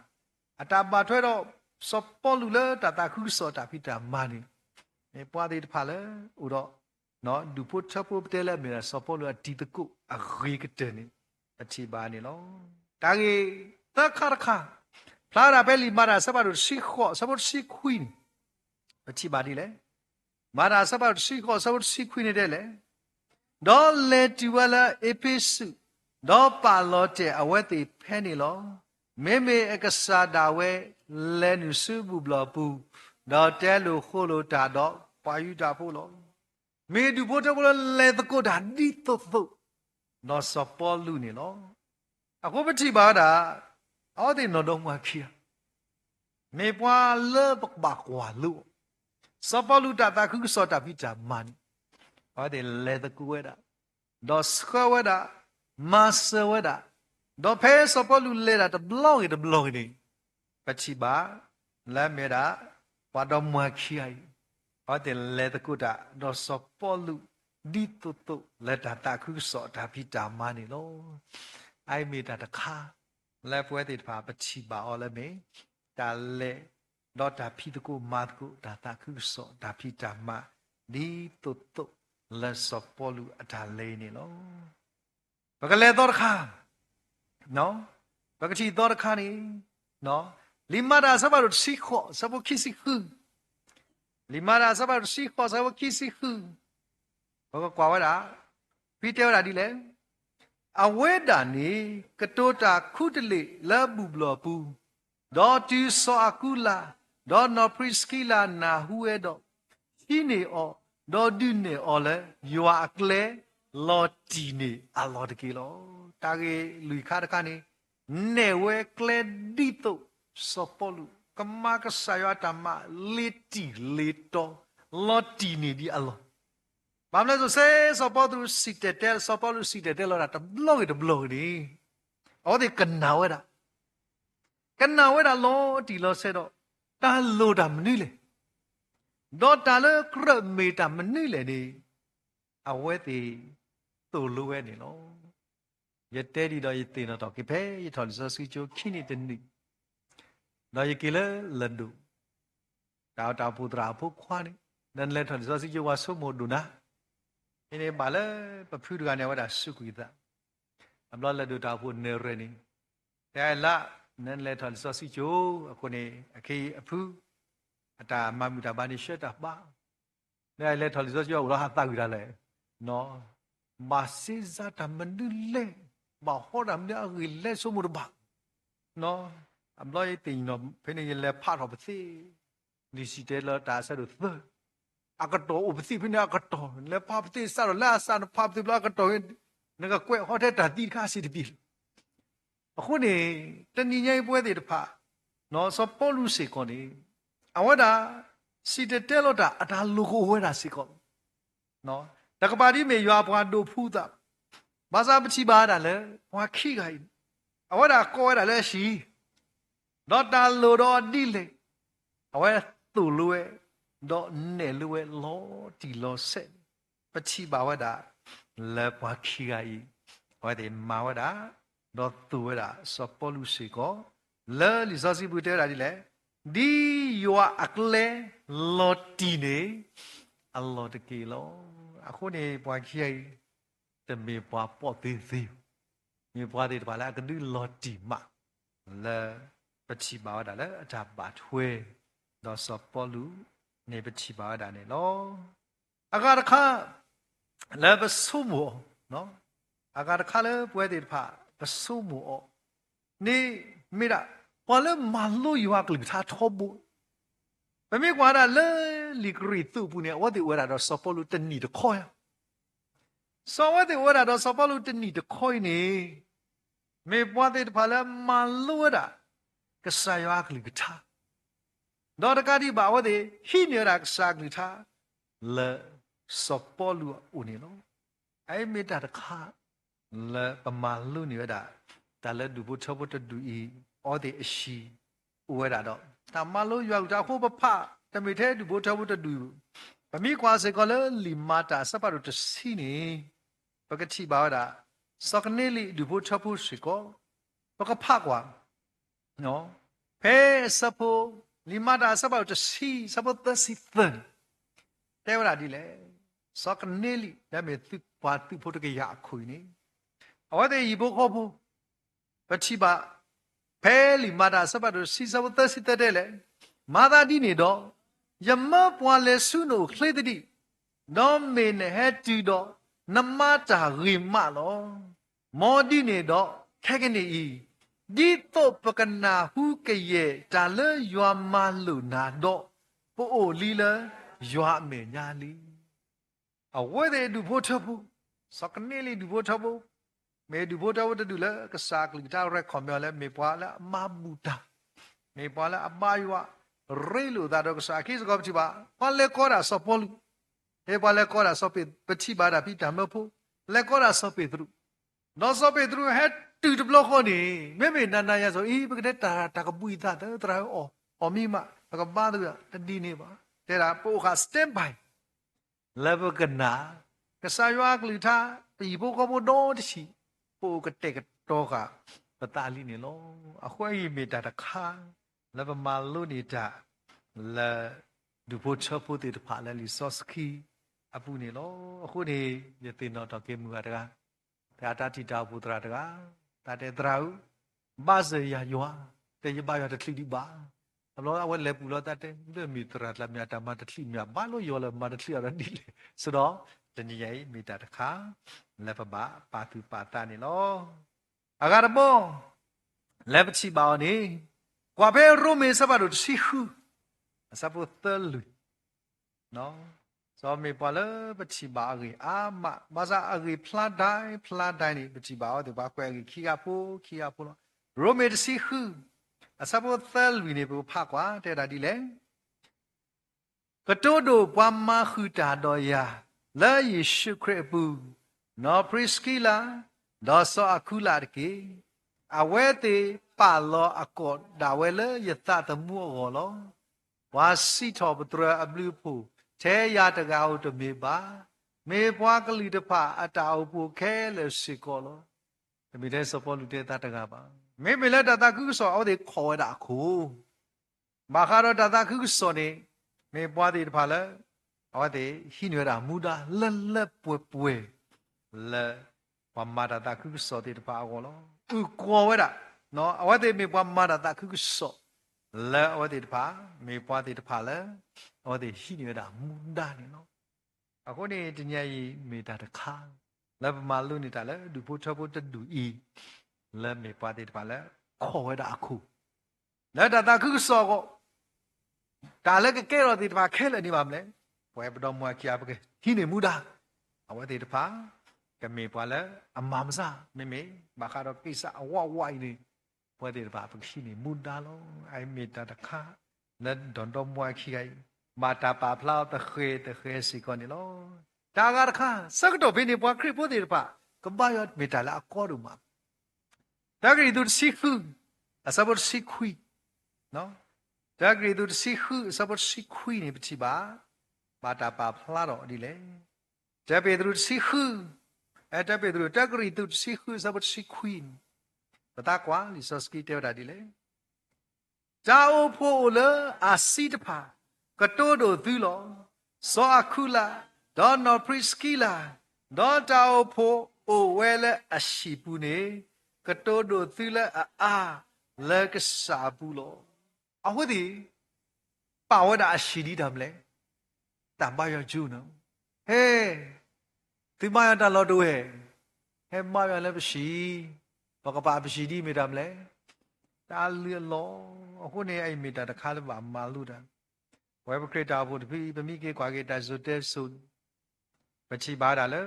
အတာဘာထွဲတော့စောပေါ်လူလဲတတာခုစောတာဖိတာမာနေပွားသေးတဖာလဲဥတော့နော်လူဖို့ထဖို့တဲလဲမေစောပေါ်လူအဒီတကုအရေကတဲ့နေပချိပါနေလောတာကြီးတခါခါဖလာရာပဲလီမာရာစပါတို့ရှိခော့စပါရှိခွင်းပချိပါဒီလေမာရာစပါရှိခော့စပါရှိခွင်းနေတဲ့လေဒေါ်လေတူဝလာအပိစုဒေါ်ပါလောတဲ့အဝဲတိဖဲနေလောမေမေအကစားတာဝဲလဲနုစုဘူးဘလပူဒေါ်တဲလိုခိုလိုတာတော့ပွာယူတာဖို့လောမေဒူဖို့တဘလလဲတကိုတာဒီတော့တော့စပေါ်လူနေလောအခုပတိပါတာအော်ဒီနော်တော့မခီမေပွာလဲပကဘကွာလူစပေါ်လူတာတာခုစောတာပိတာမန်အော်ဒီလဲတကူဝဲတာတော့စခဝဲတာမဆဝဲတာတော့ဖဲစပေါ်လူလဲတာတဘလော့နေပတိပါလဲမေတာဘာတော့မခီအော်ဒီလဲတကူတာတော့စပေါ်လူဒီတုလက်တာခုစောတာပိတာမန်နေလောအိုင်မီတာတခါလဲပွဲတိတဖာပချိပါအော်လဲမေတာလဲတော့တာဖိတကိုမာတကိုတာခုစောတာဖိတာမဒီတုလက်စောပေါ်လူအတာလေးနေလောဘကလဲတော့တခါနော်ဘကတိတော့တခါနေနော်လီမာရာစဘာတို့စီခောစဘခိစီခုလီမာရာစဘာတို့စီခောစဘခိစီခုဘကကွာဝတာဖိတဲဝတာဒီလေအဝဲတာနေကတိုတာခုတလေလဘူဘလပူဒေါ်တီဆောအကူလာဒေါ်နော်ပရစ်ကီလာနာဟူအဲတော့ရှိနေအောဒေါ်ဒူနေအောလဲယွာအကလေလော်တီနေအလော်တကီလောတာကေလူခါတခါနေနေဝဲကလေဒီတိုဆောပေါ်လူကမကဆာယတာမလီတီလီတိုလော်တီနေဒီအလောဘာမလဲဆိုစေစောပေါ်သူစီတဲစောပေါ်လူစီတဲလောတာတဘလော့ဒီအော်ဒီကနာဝဲတာလောဒီလောဆဲတော့တာလိုတာမနည်းလေဒေါ်တာလေကရမေတာမနည်းလေနေအဝဲတီတူလိုဝဲနေလောရတဲဒီတော့ရတင်တော့ကိဖဲရထော်စစီချိုခိနေတနိတော့ရကိလေလဒူတာပူတရာဖုခွာနေနန်လေထော်စစီချိုဝါဆုမို့ဒူနာini bala papu dengan yang ada suku kita. Ambil lalu tahu nereni. Saya la nan le thal sosi jo aku ni aki apu ata mamu ta bani syata ba. Nai le thal sosi jo ulah hatta kita le. No masih zat menule bảo họ làm nhá người lên số một bạc nó làm nói tình nó phải nên là phát học gì đi sĩ tế là ta sẽ được vợ à cái tổ ốp gì phải nên cái tổ là phát gì sao là sao nó phát gì là cái tổ nó cái quẹo họ thế trả tiền khác gì điအခုနေတဏှိညိုင်းပွဲတွေတဖနော်ဆိုပေါ်လူစီကောနေအဝဒစီတဲလို့တာအတာလူကိုဝဲတာစီကောနော်တကပါတိမေရွာဘွားတို့ဖူးတာဘာသာပချိပါတာလဲဘွားခိခိုင်အဝဒကောရတာလဲရှိတော့တာလူတော့ဒီလေအဝဲသူ့လူဝဲတော့နေလူဝဲလောတီလောဆက်ပချိပါဝဒလဲဘွားခိခိုင်ဝဲဒီမာဝဒတော့သူဝဲတာစပေါ်လူစီကောလဲလီစောစီဘူးတဲတာဒီလေဒီရွာအကလဲလောတီနေအလောတကီလောအခုနေပွားခိတမေပွားပေါ်သေးသေးမြေပွားသေးတပါလားကဒူလောတီမလဲပချိပါတာလဲအတာပါထွဲတော့စပေါ်လူနေပချိပါတာနေလောအကားတခါလဲပဆုမောနော်အကားတခါလဲပွဲသေးတဖပဆုမောနေမိတာဘာလဲမလို့ရွာကလေးထားထောဘူးဘယ်မိကွာတာလဲလီဂရီသူ့ဘူးနေဝတ်ဒီဝရတော့စပေါ်လူတနီတခေါ်စောဝတ်ဒီဝရတော့စပေါ်လူတနီတခေါ်နေမေပွားတဲ့ဘာလဲမလို့တာကစားရွာကလေးထားတော့တကတိဘာဝတ်ဒီဟိနေတာကစားကလေးထားလဲစပေါ်လူဦးနေနော်အဲ့မေတာတခါလဲပမာလူနေတာဒါလဲဒူဖို့ချဖို့တဒူဤအော်ဒီအရှိဝဲတာတော့တမလို့ရောက်တာခိုးပဖတမိထဲဒူဖို့ချဖို့တဒူဗမိကွာစေကလဲလီမာတာစပါတော့တစီနေပကတိပါတာစကနေလီဒူဖို့ချဖို့စီကောပကဖကွာနော်ဖဲစဖို့လီမာတာစပါတော့တစီစဖို့တစီသန်တဲဝရာဒီလေစကနေလီဒါမဲ့သူပါသူဖို့တကရခွေနေအဝတဲ့ဤဖို့ခေါ်ဖို့ပတိပါဖဲလီမာတာစပတ်တို့စီစဝတ်စီတဲ့လေမာသာဒီနေတော့ယမပွာလဲဆုနိုခလေတိနော်မေနဟက်တီတော့နမတာရီမလောမောဒီနေတော့ခဲကနေဤဒီတော့ပကနာဟုကရဲ့ဒါလဲယွာမလူနာတော့ပို့အိုလီလယွာမေညာလီအဝဲတဲ့ဒူဖို့ထဖို့စကနေလီဒူဖို့ထဖို့မေဒူဘောတော်တူလဲကစားကလီတာရက်ခေါ်မြော်လဲမေပွားလဲအမဘူတာမေပွားလဲအပါယွာရေလိုတာတော့ကစားခိစကောပချီပါဘာလဲကောတာစပေါ်လူဟေဘာလဲကောတာစပပချီပါတာပြီးတမဖို့လဲကောတာစပသူနော်စပသူဟက်တူတဘလခေါနေမေမေနန္ဒရဆိုအေးပကတဲ့တာကပူတာတဲ့တရာအော်မီမကဘာတူတဒီနေပါတဲ့တာပိုခါစတင်ပိုင်လဲဘကနာကစားယွာကလီတာပြီးဖို့ကဘတော့တချီပိုကတဲ့ကတော့ကပတာလီနေလောအခွဲရီမေတာတခါလဘမလို့နေတာလာဒူဖို့ချဖို့တဲ့ဖာလဲလီဆော့စကီအပူနေလောအခုနေရတင်တော့ကေမူကတကားဒါတာတီတာဘူတရာတကားတာတဲ့တရာဘာဇယာယွာတဲ့ရပါရတဲ့ခလီဒီပါအလောအဝဲလဲပူလောတတဲ့ဒီမီတရာလာမြတ်တမတခလီမြဘာလို့ရောလဲမတခလီရတဲ့လေဆိုတော့တနည်းရိုက်မိတာတခါလက်ပပါပါသူပါတာနေလောအကားဘောလက်ပချီပါနေကွာဘဲရိုမေစပါတို့စီခုစပ်ဖို့တလူနော်စောမေပါလပချီပါရီအာမမစာအရီဖလာဒိုင်နေပချီပါတော့ဘာကွဲခီကဖိုရိုမေစီခုအစပ်ဖို့တလူနေဘူးဖကွာတဲ့တာဒီလေကတိုဒိုပွားမခူတာတော့ယာလာယေရှုခရစ်ဘူးနော်ပရစ်ကီလာဒေါ်ဆောအခုလာတကေအဝဲတေပါလောအကောဒါဝဲလေယသတမှုဟောလောဝါစီထောပတရအဘလူဖို့ထဲရတကားတမေပါမေပွားကလေးတဖအတာအဖို့ခဲလေစီကောလောတမီတဲ့စပေါ်လူတဲ့တတကားပါမေမေလက်တတခုဆောအော်ဒီခေါ်တာခုမာခါတော့တတခုဆောနေမေပွားတဲ့တဖလဲဟောတဲ့ဟိနွေရာမူတာလက်ပွဲလဲပမာတာတခုစောတဲ့ပါကောလောဥကောဝဲတာနော်အဝတဲ့မေပမာတာတခုစောလဲအဝတဲ့ပါမေပွားတဲ့ပါလဲအဝတဲ့ဟိနွေရာမူတာနေနော်အခုနေတညကြီးမေတာတခါ လဲပမာလူနေတာလဲဒူဖို့ချဖို့တဒူဤလဲမေပွားတဲ့ပါလဲခေါ်ဝဲတာအခုလဲတာခုစောကိုဒါလည်းကဲတော့ဒီတပါခဲလဲနေပါမလဲဘွယ်ပတော်မွားချာပကေဟိနေမူတာအဝဲတဲ့တပါကမေပွားလဲအမမစားမေဘာခါတော့ကိစ္စအဝဝိုင်းနေဘွယ်တဲ့တပါပခိနေမူတာလောအိုင်မေတာတခါလဲဒွန်တော်မွားခိကိုင်မာတာပါဖလောက်တခဲစီကောနေလောဒါကတခါစကတော့ဘင်းနေပွားခရစ်ဖို့တဲ့တပါကဘာယတ်မေတာလာအကောရူမှာဒါကရီသူစီခုအစဘောစီခွီနော်ဒါကရီသူစီခုအစဘောစီခွီနေပတိပါမာတာပါဖလာတော့ဒီလေဒါပေသူစီခုဒါပေသူဒါကရီသူစီခုအစဘောစီခွီပတာကွာလီဆော့စကီတဲတာဒီလေဂျာအိုဖိုလေအာစီတဖာကတိုးတို့သူလောစောအခုလာဒေါ်နော်ပရစ်ကီလာဒေါ်တာအိုဖိုအိုဝဲလေအရှိပူနေကတိုးတို့သူလေအာလက်ကစားဘူးလို့အဝဒီပါဝဒအရှိဒီတမ်လေတမ်ပါရဂျူနော်ဟေးဒီမယတလောတို့ဟဲဟဲမယလည်းပရှိဘကပါပရှိဒီမိတမ်လေတာလီလောအခုနေအိမိတာတခါလည်းပါမာလူတာဝဲပခရတာဖို့တပိပမိကေကွာကေတာဇုတဲဆုပချိပါတာလေ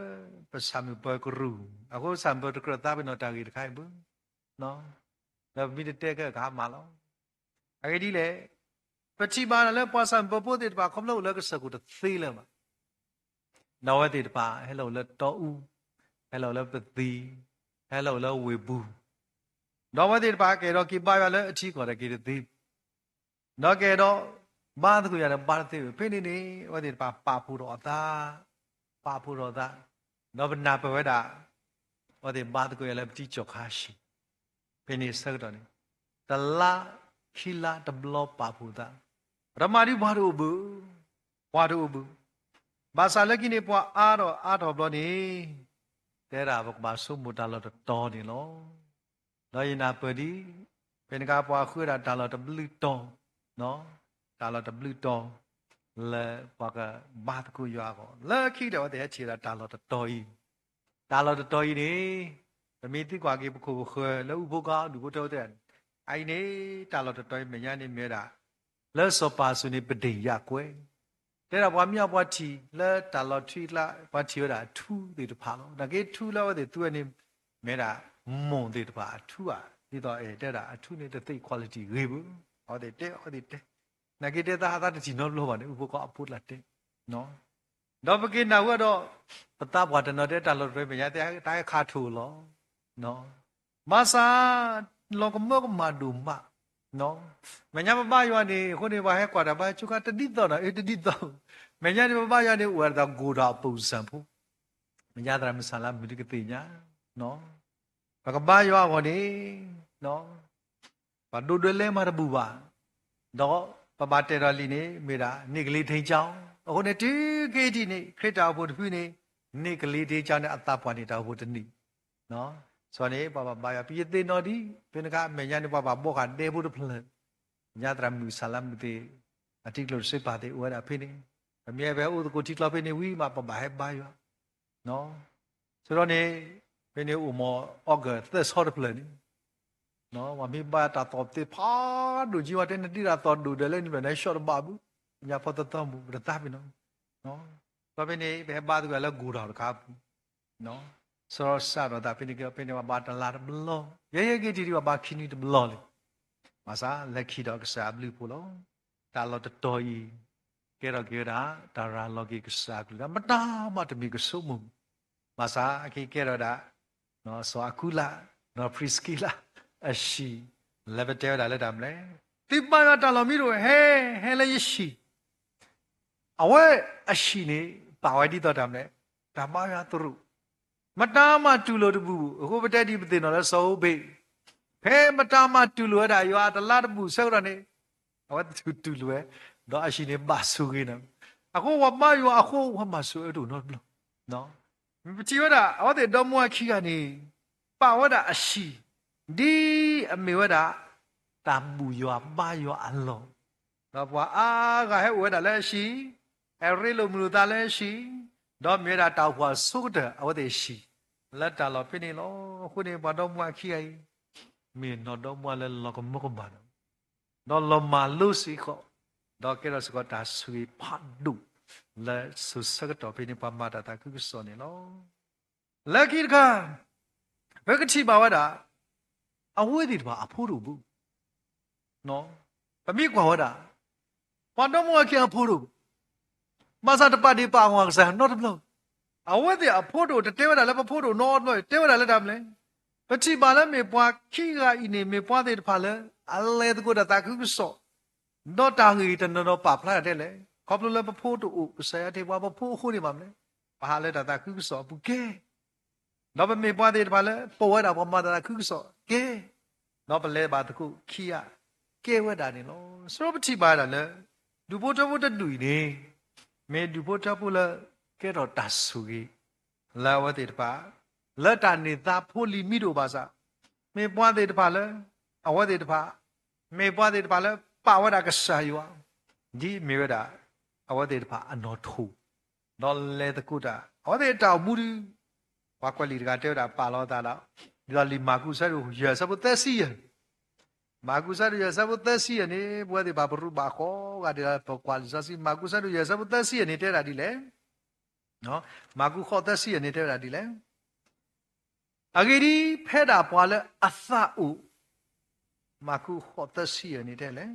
ပစမဘကရူအခုစံဘတကရတာဘနောတာကြီးတခိုင်ဘူးနော်ဒါမိတဲ့ကခါမာလောအဲ့ဒီလေပချိပါလေပစံဘပိုတဲ့ပါခမလို့လေကစကုတသေးလေမနော်ဝဲတဲ့ပါဟဲလိုလေတော့ဦးဟဲလိုလေပတိဟဲလိုလေဝေဘူးနော်ဝဲတဲ့ပါကေတော့ကိပါရလေအထီခေါ်တယ်ကေတဲ့နော်ကေတော့ဘာတကူရတယ်ဘာတဲ့ဖိနေနေဝဲတဲ့ပါဖို့တော့အသာပါဖို့တော့သာနော်ဘနာပဝဲတာဝဲတဲ့ဘာတကူရလေပတိချောခါရှိဖိနေစတော့နေတလာခီလာတဘလပါဖို့သာရမာဒီဘာတို့ဘူးဘာသာလကိနေပွားအားတော့ဘလနေတဲတာဘကဘာဆုမူတာလို့တော်နေလောနော်ယနာပဒီပင်ကပွားခွေတာတာလို့တဘလူတော်နော်တာလို့တဘလူတော်လဲပွားကဘာတကူရွာကောလဲခိတော့တဲ့ချီတာတာလို့တော်ဤတာလို့တော်ဤနေသမီးတိကွာကေပခုခွဲလဲဥဘကဒုဘတော်တဲ့အိုင်နေတာလို့တော်မညာနေမြဲတာလဲစောပါစုနေပဒိရကွယ်တဲ့တော့ဘွားမြောက်ဘွားချီလဲတာလို့ထီလာဘွားချီရတာထူးသေးတဖာလို့ဒါကေထူးလို့တဲ့သူကနေမြဲတာမွန်သေးတဖာထူးอ่ะဒီတော့တဲ့တာအထူးနေတဲ့သိ quality ရေဘူးဟောတဲ့နဂေတဲ့သာသာတချီနော်လို့ပါနေဥပကအဖို့လာတဲ့နော်တော့ပကိနာဝတော့ပတဘွားတနော်တဲ့တာလို့တွေ့မြရတဲ့ခါထူလို့နော်မဆာလောကမောကမဒူမနော်မညာပပရွာနေခုနေပါဟဲကွာတာပါချုကတတိတော့နော်တတိတော့မညာပပရွာနေဝရတာဂူတာပုံစံဖို့မညာတရမဆလာမိကတိညာနော်ဘကပရွာကိုနေနော်ဘာဒူတွေလဲမှာတပူပါတော့ပပတေရလီနေမိတာနေကလေးထိန်ချောင်းအခုနေတီကေတီနေခရစ်တာဖို့တဖြူနေနေကလေးထိန်ချောင်းနဲ့အသက်ပွားနေတာဖို့တနည်းနော်ဆိုနေပပဘာယပြည့်တဲ့နော်ဒီပင်ကမညာနေပပဘောကတဲဖို့တဖလညာတရမူဆလာမတေအတိကလို့စိတ်ပါတဲ့ဝရဖိနေအမြဲပဲဥဒကိုတိကလဖိနေဝီမှာပပဟဲဘာယောနော်ဆိုတော့နေဖိနေဥမောအော့ဂတ်သက်ဆော့တဖလနေနော်ဝမိဘာတာတော့တေဖာဒူဂျီဝတဲ့နတိရာတော့ဒူတယ်လေနေနေရှော့ဘာဘူးညာဖတ်တော့ဘူးရတာပြီနော်တော့ဖိနေဘဲဘာတူကလည်းဂူတော်ကားဘူးနော်စောစတော့ဒါဖိနေကဖိနေဘာတလာဘလောရဲကြီးတီဘာခင်းနီတဘလောလေမဆာလက်ခီတော့ကစားဘလူပိုလောတာလော်တော်ဤကဲတော့ကဲတာဒါရာလော်ကီကစားကလမတာမတမီကဆုမမဆာအခိကဲတော့ဒါနော်စောအကူလာနော်ဖရစ်ကီလာအရှိလေဗတဲဒါလက်တာမလဲတိပါရတာလော်မီတို့ဟဲလေယရှိအဝဲအရှိနေပါဝဲဒီတော့တာမလဲဓမ္မရသူရုမတာမတူလို့တပူအခုပတက်ဒီပတင်တော့လဲစောဘေးဖဲမတာမတူလို့တာရွာတလားတပူဆောက်ရနေအဝတ်တူလွယ်တော့အရှိနေပါဆူကိနအခုဝမယောအခုဝမဆူအဲ့တို့နော်နော်ပချီဝဒအဝတ်တော်မွားခီကနေပါဝဒအရှိဒီအမေဝဒတမ်ဘူယောမယောအလောတော့ဘွာအာကဟဲဝဒလည်းရှိအဲ့ရီလိုမလို့တာလည်းရှိတော့မြေတာတောက်ဘွာဆုတဲ့အဝတ်ရှိ လက်တာလောဖိနေလောခုနေဘာတော့မှခိအိမင်းတော့မှလည်းလောကမကဘာတော့လောမလူစီခောတော့ကဲတော့စကတာဆွေဖတ်ဒုလက်ဆုစကတော့ဖိနေပမာတာကုစောနေလောလက်ကိကဘယ်ကတိပါဝတာအဝေးဒီပါအဖို့တို့ဘူးနော်ပမိကွာဝတာဘာတော့မှခိအဖို့တို့မဆာတပတ်ဒီပါအောင်ဆာတော့ဘလို့အဝတ်တဲ့အဖို့တို့တဲဝတာလည်းပဖို့တို့နော်တော့တဲဝတာလည်းဒါမလဲပတိပါလည်းမေပွားခိကဤနေမေပွားတဲ့တဖာလည်းအလဲတကိုတာခုစောတော့တာဟီတနော်ပါဖလာတဲ့လေခေါပလို့လည်းပဖို့တို့ဥဆရာတေပွားပဖို့ခုနေပါမလဲဘာလဲတာခုစောဘူးကဲတော့မေပွားတဲ့တဖာလည်းပေါ်ဝတာပမာတာခုစောကဲတော့ပလဲပါတခုခိယကဲဝတာနေလို့စရောပတိပါတာလည်းဒူဖို့တဖို့တူနေမေဒူဖို့တဖို့လည်းကဲတော့တဆူကြီးလာဝတဲ့တပါလက်တာနေတာဖိုလီမီတို့ပါစားမေပွားတဲ့တပါလဲအဝတဲ့တပါမေပွားတဲ့တပါလဲပါဝတာကစားယောဒီမေဝတာအဝတဲ့တပါအနော်ထူတော့လေတကုတာအဝတဲ့တောင်မူဒီဝါကွက်လီတကတဲတာပါလောတာတော့ဒီတော့လီမာကုဆာတို့ရစဖို့သက်စီရမာကုဆာတို့ရစဖို့သက်စီရနေဘွဲတဲ့ဘာဘရုဘာခေါ်ကတည်းကကွာလီဆာစီမာကုဆာတို့ရစဖို့သက်စီရနေတဲ့တာဒီလေနော်မာကုခေါ်သက်စီနေတဲ့တာဒီလေအဂီဒီဖဲတာပွာလဲအသဥမာကုခေါ်သက်စီနေတဲ့လေ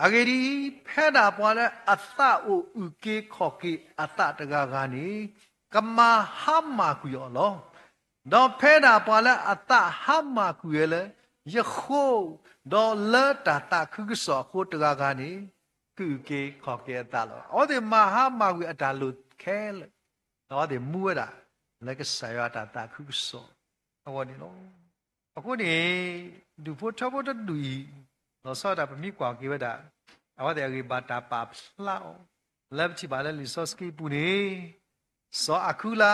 အဂီဒီဖဲတာပွာလဲအသဥဥကေခေါ်ကေအသတကကနေကမာဟမာကူရောလောတော့ဖဲတာပွာလဲအသဟမာကူရလေယခိုတော့လဲတာတာခုကစောခိုတကကနေကုကေခေါ်ကေအသလောအော်ဒီမဟာမာကူအတာလို့ခဲလေတော့ဒီမူရတာလက်ကဆာရတာတာခုစောအဝဒီလောအခုနေဒူဖို့ထဖို့တူလောစောတာပမိကွာကေဝတာအဝတဲ့ရီဘာတာပါလောက်လက်ချီပါလေလီစောစကီပူနေစောအခုလာ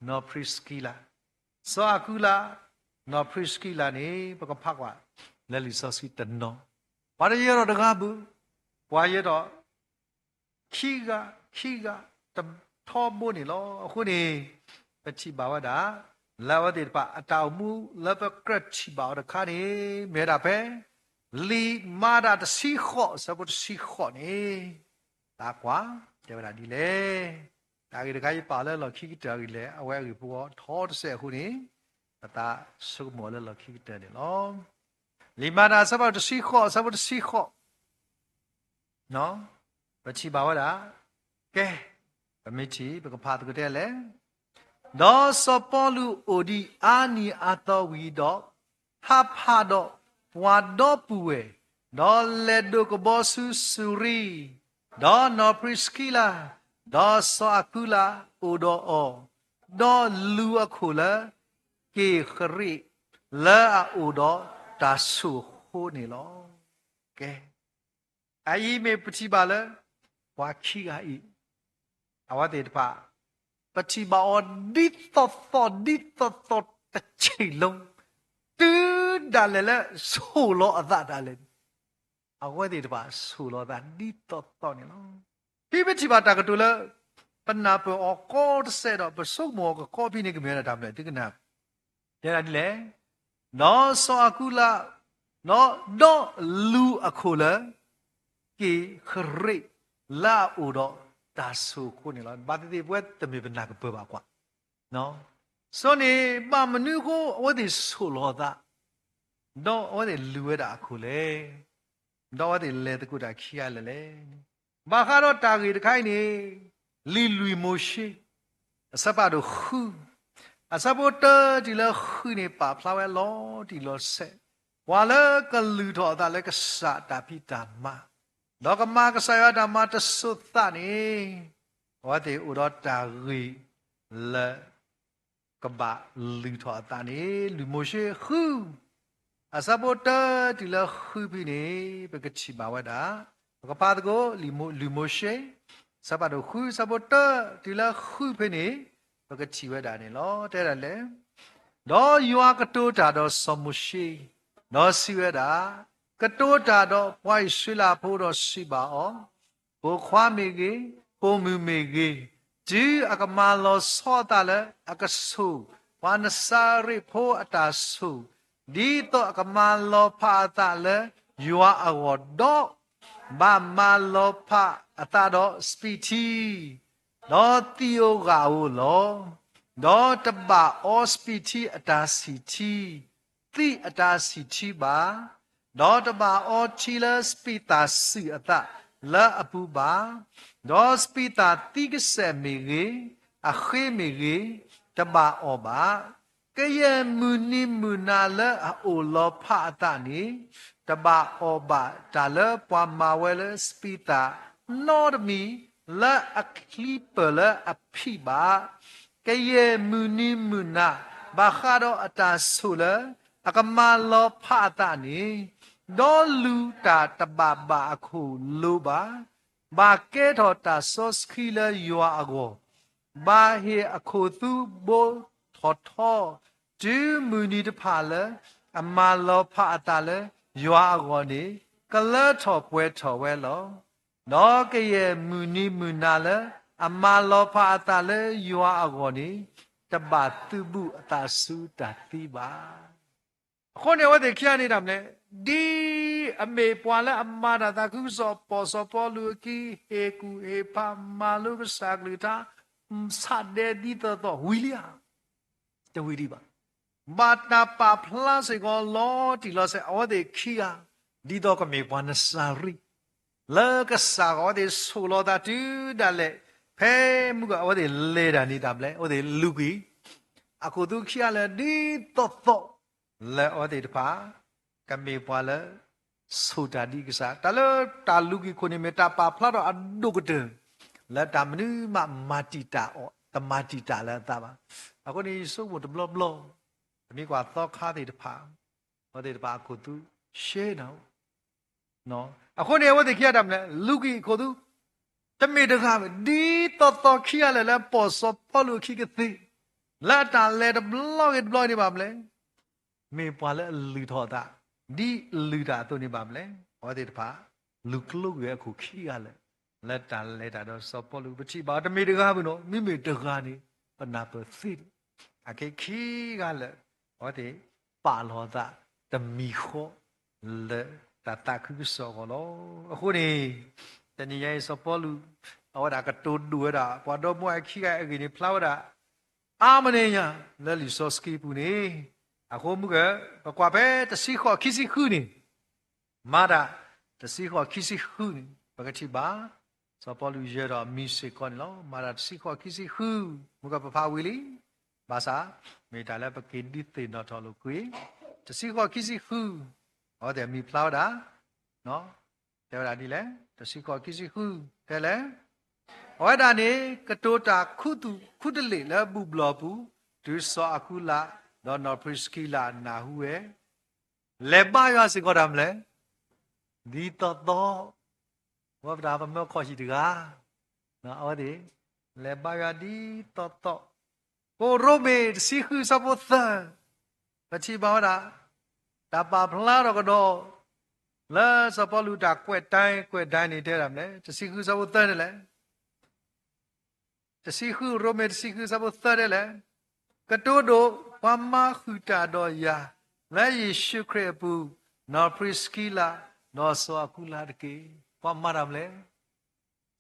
နော်ပရစ်ကီလာစောအခုလာနော်ပရစ်ကီလာနေပကဖကွာလဲလီစောစီတနော်ဘာရရတော့တကားဘူးပွားရတော့ခီကထောဘုန်လောအခုနေပချိဘာဝတာလာဝတိပအတောင်မူလဘကရချိဘာဝတခါနေမဲတာပဲလီမာတာတစီခော့စဘတ်စီခော့နေတာကွာကျေဝတာဒီလေဒါကြီးတခါကြီးပါလဲလောခိကတာကြီးလေအဝဲကြီးပေါ်ထောတဆက်ခုနေတာဆုမောလဲလောခိကတာနေလောလီမာတာစဘတ်စီခော့နော်ပချိဘာဝတာကဲပမိချီပကဖာတကတဲ့လေဒေါ်စပေါ်လူအိုဒီအာနီအတော်ဝီတော့ဟာဖာတော့ဝါတော့ပူဝဲဒေါ်လက်ဒိုကဘောဆူဆူရီဒေါ်နော်ပရစ်ကီလာဒေါ်ဆာကူလာအိုတော့အောဒေါ်လူအခုလာကေခရီလာအိုတော့တာဆူဟိုနေလောကဲအယီမေပတိပါလေဝါခီဂါဤအဝတေတပါပတိပါအောဒီသောတချီလုံးတူဒါလေလေဆိုလောအသာဒါလေအဝတေတပါဆိုလောဒါဒီသောနေလောဒီပတိပါတကတူလေပနာပေါ်ကောတဆေတော့ပစုံမောကောပိနေကမဲတာမလဲဒီကနာတဲ့ဒါဒီလေနော်ဆောအကူလာနော်ဒေါလူအခုလေကေခရိလာအိုတော့ဒါဆိုခုနေလားဘာတိပွဲတမေပနာကပပါကွာနော်စောနေပါမနုကိုအဝတိဆိုလောတာတော့အဝတိလူရတာခုလေတော့အဝတိလေတကူတာခီရလေဘာခါတော့တာကြီးတခိုင်းနေလီလူမိုရှိအစပါတော့ခုအစပေါ်တဒီလခုနေပါဖလာဝဲလောဒီလောဆက်ဝါလကလူတော်တာလည်းကစားတာပိတာမလောကမာကဆာယဓမ္မတသုသနေဝတိဥရောတာရီလကဘာလူထောတာနေလူမရှိခုအစဘောတဒီလခုပိနေပကချိဘာဝဒါကပါတကိုလူမရှိစပါတော့ခုစဘောတဒီလခုပိနေပကချိဝဒါနေလောတဲ့ရလေတော့ယွာကတိုးတာတော့စမရှိတော့စီဝဒါကတိုးတာတော့ဝိုင်းဆွေလာဖို့တော့ရှိပါအောင်ဘိုခွာမေကြီးဘိုမူမေကြီးဂျီအကမာလောစောတာလေအကဆူဝ Wanasari po atasu. Dito kamalopa atale yua awodo. Ba malopa atado spiti. Do tio gao lo. Do taba o spiti atasiti. Ti atasiti ba. Do taba o chila spita si ata. La apu ba. Do spita tigse mege. Akhe mege. Taba o ba. Kaya muni munala o lo pa ata ni. Taba o ba. Tala pa mawele spita. Not me. La aklipa la apiba. Kaya muni muna. Bakado atasula. Akamalo pa ata ni. Do lu ta taba ba ako luba. Ba keto ta soskila yua ago. Ba he ako tu bo toto. Du muni de pala. Amalo pa atale. Yua ago ni. Kala to pwe to welo. No kaya muni munala. Amalo pa atale. Yua ago ni. Taba tubu atasu tatiba. ခေါင်းနေဝတဲ့ခရနေတာမလဲဒီအမေပွာလဲအမတာတခုစောပေါ်စောပေါ်လူကီဟေကူဟေပါမာလူကစားကလူတာစတဲ့ဒီတော့ဝီလီယာတဝီဒီပါဘာတာပါဖလားစေကောလောတီလောစေအောတဲ့ခီယာဒီတော့ကမေပွာနစာရီလဲကစားအောတဲ့ဆူလောတာတူဒါလေဖဲမှုကအောတဲ့လေတာနေတာမလဲအောတဲ့လူကီအခုသူခီယာလဲဒီတော့လဲအော်ဒီတပါကမေပွာလဲဆိုတာဒီကစားတလတာလူကီခုနေမတာပါဖလာတော့အဒုကတဲ့လဲတာမနူမမာတီတာအောတမာတီတာလဲတာပါအခုနေစုပ်ဖို့တဘလဘလအမိကွာသောခါတဲ့တပါဟောတဲ့တပါခုသူရှေးနော်အခုနေဝတ်တဲ့ခရတာမလဲလူကီခုသူတမေတကားဒီတော့ခရလဲလဲပေါ်စောပေါ်လူခီကသိလာတာလဲတဘလော့နေပါမလဲမေပွာလဲလူထော်တာဒီလူတာတို့နေပါမလဲဟောတဲ့တပါလူကလုတ်ရဲ့အခုခီရလဲလက်တာတော့စောပေါ်လူပချိပါတမေတကားဘူးနော်မိမေတကားနေပနာပသိအကေခီကလဲဟောတဲ့ပါလောတာတမီခောလဲတာခုစောကောလောအခုနေတနည်းရဲ့စောပေါ်လူဟောတာကတိုးဒူရတာပွားတော့မွိုင်ခီကအဲ့ဒီဖလာဝတာအာမနေညာလဲလီစောစကီပူနေအခုမှုကဘကွာပဲတစီခေါ်ခီစီခုနေမာတာတစီခေါ်ခီစီခုနေဘကတိပါစောပေါ်လူရတော့မီစေကောလောမာတာတစီခေါ်ခီစီခုမှုကပဖာဝီလီဘာသာမေတာလည်းပကိဒီတေနော်တော်လို့ကွေတစီခေါ်ခီစီခုဟောတယ်မီဖလာတာနော်တယ်တာဒီလေတစီခေါ်ခီစီခုတယ်လေဟောတာနေကတိုတာခုတလေလဲဘူးဘလဘူးဒူဆောအခုလာတော့နော်ပရစ်ကီလာနာဟူရဲ့လေပါရစကောရမလဲဒီတော့ဝဘဒါဘမခေါ်ရှိတကားနော်အော်ဒီလေပါရဒီတော့ကိုရိုမေစီခုစပုသပချိပါတာတပါဖလာတော့ကတော့လဲစပလူတာကွက်တိုင်းနေတဲ့ရမလဲတစီခုစပုသတယ်လေတစီခုရိုမေတစီခုစပုသတယ်လေကတိုးတို့ဝမခုတာတော့ယာလဲယေရှုခရစ်ဘူးနော်ပရစ်ကီလာနော်ဆောအကူလာတကေဝမရမလဲ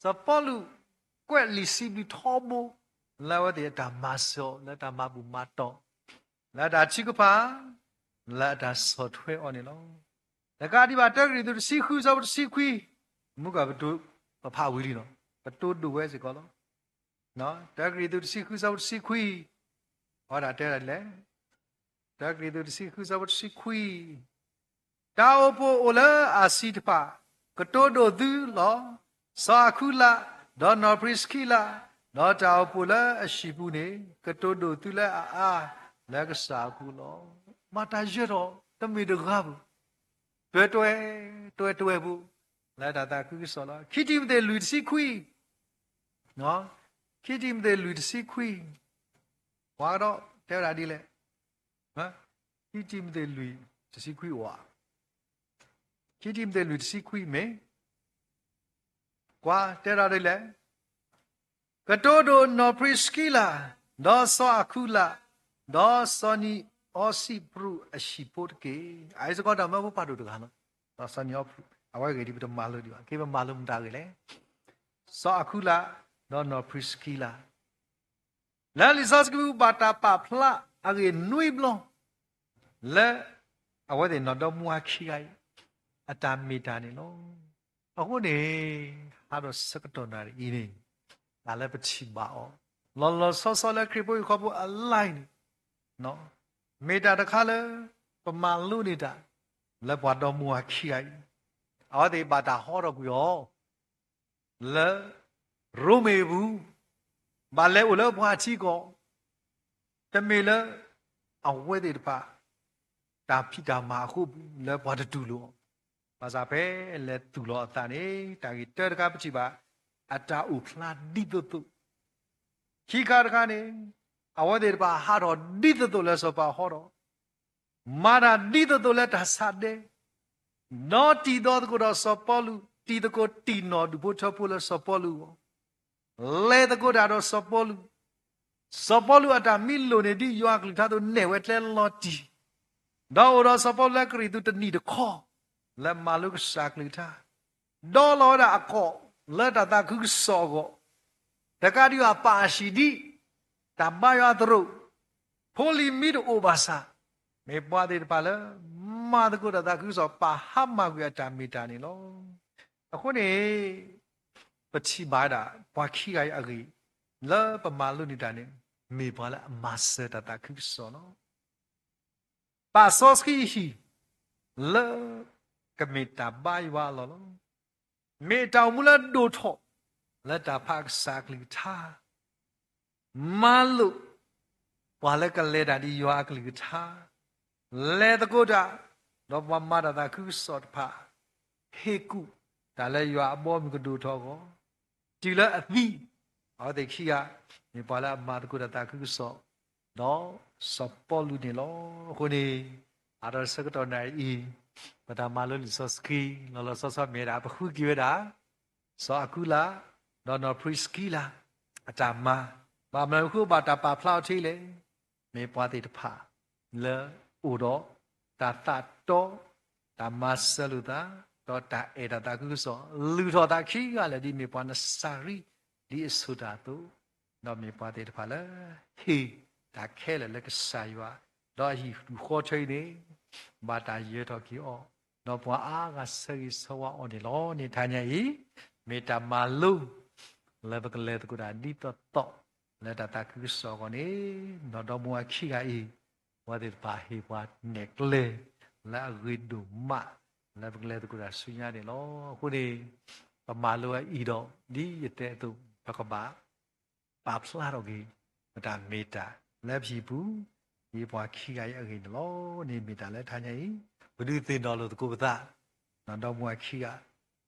စပလူကွက်လီစီဘီထောဘလာဝတဲ့ဓမ္မဆောလက်ဓမ္မဘူမတော့လာတာချိကပါလာတာဆောထွဲအော်နေလောလကဒီပါတက်ရီသူစီခုစောစီခွီမုကဘတုပဖဝီလီနော်ဘတုဒူဝဲစီကောလောနော်တက်ရီသူစီခုစောစီခွီဟောတာတဲ့လေတက်ရီသူစီခုစောစီခွီတာအပိုအိုလာအာစီတပါကတိုဒိုသူလောစာခုလာဒေါ်နော်ပရစ်ကီလာနော်တာအပိုလာအရှိဘူးနေကတိုဒိုသူလာအာလက်ကစားကူလောမတာရတော့တမီတကားဘူးတွဲဘူးလာတာကူစောလာခီတီမတဲ့လူစီခွီနော်ခီတီမတဲ့လူစီခွီဝါတော့တဲ့ရာဒီလေဟမ်ခီတီမတဲ့လူစီခွီဝါခီတီမတဲ့လူစီခွီမေကွာတဲ့ရာဒီလေကတိုဒိုနော်ပရစ်ကီလာဒေါ်ဆောအခုလာ đó sau này ở si pru ở si pot cái ai sẽ có đảm bảo bắt được cái nó đó sau này ở ở cái đi bắt malu đi cái bắt malu mình đã cái đấy sau akula đó nó priskila là lý do cái bắt ta pa pla ở cái nuôi blong là ở cái nó đó mua khi ai ở tam mi ta này nó ở cái này hà đó sắc đó này ini là lại bắt chi bảo lo so là cái bôi khó bôi align nó mê ta đã khá là bầm mà lưu đi ta là bắt đầu mua khi ấy ở đây bà ta hỏi được rồi là Rome bu bà lẽ ở là mua chi cóแต่เมลเอาไว้เดี๋ยวป่ะตาพิดามาคู่แล้วพอจะดูโลภาษาเพ่แล้วดูโลตานี่ตากิเตอร์กับจิบะอัตราอุพลาดิตุตุขี้การกันนี่เอาไว้เดี๋ยวป่ะฮาร์ดดิตุตุแล้วสบายฮาร์ดมาราดิตุตุแล้วทัศน์เดนอตีดอดกูเราสปอลูตีตะกูตีนอดูบุตรพูแล้วสปอลูเล่ตะกูดาเราสปอลูสปอลูอัตรามิลโลเนดียากลิท่าตัวเนเวตเลลอตีดาวเราสปอลูกรีตุตนีเดคอและมาลุกสักลิท่าดอลอดาคอและตาตาคุกสอกแต่การที่ว่าปาชิดีตาบายาตรุโพลิมิดโอบาซาไม่ปวดเดือดปะเลยมาตะกุดตาคุกสอปาฮัมมากุยาจามิตานี่ลคนนี้ปฏิบัติปาขี้ไก่อะไรแล้วประมาณรุ่นนี้ตานี่มีพอละมาเสดตาคุกสอเนาะปาซอสกี้ฮีแล้วก็มีตาบายวาลอมีตามุลดูทอและตาพักสักลิท่ามาลุว่าแล้วก็เลดาดียากลิท่าเลตะกูดาดอกว่ามาตาคุกสอดพาเฮกุแต่เลยยาบ่มีก็ดูทอก็จีละอภิเอาแต่ขี้อ่ะมีพอละมาตะกูดาคุกสอเนาะสปอลูนี่ลอคนนี้อาร์สักตอนไหนอีปตามาลุลิสสกีลอสสเมดาปะคุกิเวดาสอกุลาดอนอพริสกีลาอาจารย์มาบามลคุบาตาปาพลาวทีเลยมีปาติตพาเลอุดอตาตาโตตามาสลุตาตอตาเอตาตาคุสอลูทอตาขี้กะเลยดิมีปานสารีดิสุดาตุนอมีปาติตพาเลยฮีตาแค่เลยก็สายวาดอฮีขอช่วยนี่บาตาเยทอกีออนอปัวอากาสกิสวะออนี่ลอนี่ทานยอีเมตามาลุแล้วก็เลยตะกุดาดิตอตอแล้วตาตาคุสอก่อนนี่นอดอมัวขี้กะอีว่าติปาฮีว่าเนกเลแล้วริดูมาแล้วก็เลยตะกุดาสุญญานี่ลอคนนี้ประมาณเลยอีดอดียเตตุปะกบาปาพลาดอกีมาตาเมตาแล้วพีปูยีปวาขี้กะอีอะไรนี่ลอนี่เมตาแล้วทานยอีบดูตินดอลตะกุบตานอดอมัวขี้กะ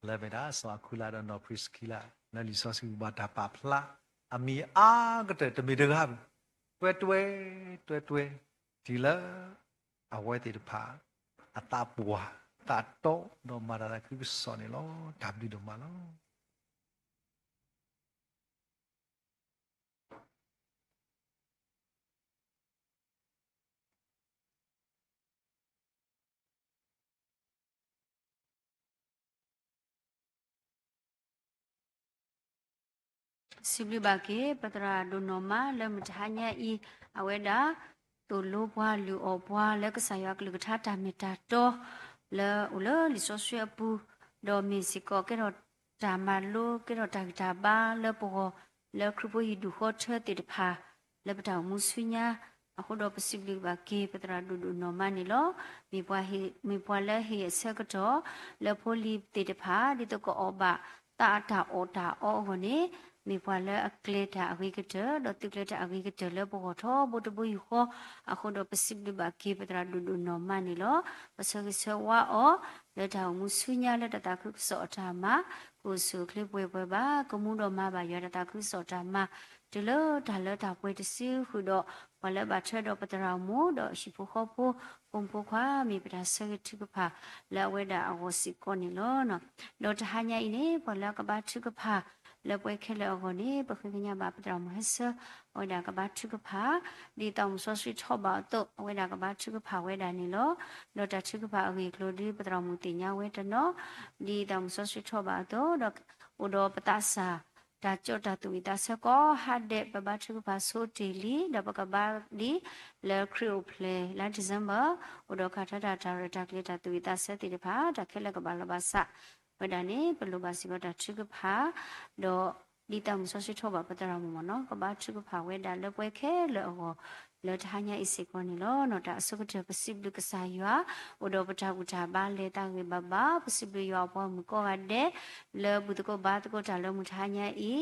แล้วเมตาสวาคุลาดอนอพริสกิลานั่นลิซอสกุบาตาปาพลาอามีอากเตตะมีเดครับตัวทีละเอาไว้ติดผาอัตาปัวตาโตดอมาดาคือสอนนี่ลอดับดีดอมาลอสิบลิบาเกปตราโดนอมาแล้วมันจะหายอีเอาไว้ดาตัวโลบว่าลูออบว่าแล้วก็สายกลึกท่าตาเมตาโตแล้วอุลลิโซเชียปูดอมิสิโกเกโรจามาลูเกโรตากตาบ้าแล้วปอแล้วครูปุยดูโคเชติดพาแล้วปตามุสฟิญาအခုတော့ပစိဖိတ်ဘာကေပတရာဒူဒူနော်မနီလောမိပွားဟိမိပွားလဲဟိဆက်ကတော့လဖိုလီတေတဖာဒီတကောဘတာတာအောတာအောဟိုနေမိပွားလဲအကလေတာအဝိကတတော့တိကလေတာအဝိကတလဲဘောထောဘုတဘူခောအခုတော့ပစိဖိတ်ဘာကေပတရာဒူဒူနော်မနီလောပစကစဝါအောလက်ထောင်မူဆွညာလက်တတာခုစောအထာမကိုစုခလစ်ပွဲပါကမှုတော်မပါရတတာခုစောတာမဒီလိုဒါလတာပွဲတစီခုတော့ဘလဘချတော့ပတရာမို့တော့ရှိဖို့ခေါ်ဖို့ပုံဖို့ခွာမိပဒါဆကတိကဖာလဲဝဲတာအဝစီကောနီလောနော်လောတဟညာဤနေဘလကဘာတိကဖာ le pwe khele ogo ni pkhenya ba patra mo hesa weda ka ba chu ka pha di tong so swi tho ba to weda ka ba chu ka pha weda ni lo ta chu ka pha agi klo di patra mo ti nya we ta no di tong so swi tho ba to do udo patasa da cho da tu da sa ko ha de ba ba chu ka pha so ti li da ba ka ba di le crew play la December udo ka tha da da kle da tu da sa ti de pha da khele ka ba la ba sa weda ni pelu ba si ba da chu ka pha doဒီတမ်ဆောရှိထောပါပတရာမမနော်ကဘာချုကဖာဝဲဒါလပွဲခဲလောလောတဟညာအစီကောနီလောနော်တာအစုကတပစိဘလကဆာယွာဥဒပတာကူတာဘာလေတာဝေဘဘာပစိဘလယွာပေါ်မကောရတဲ့လောဘုတကောဘာတကောတာလောမထညာဤ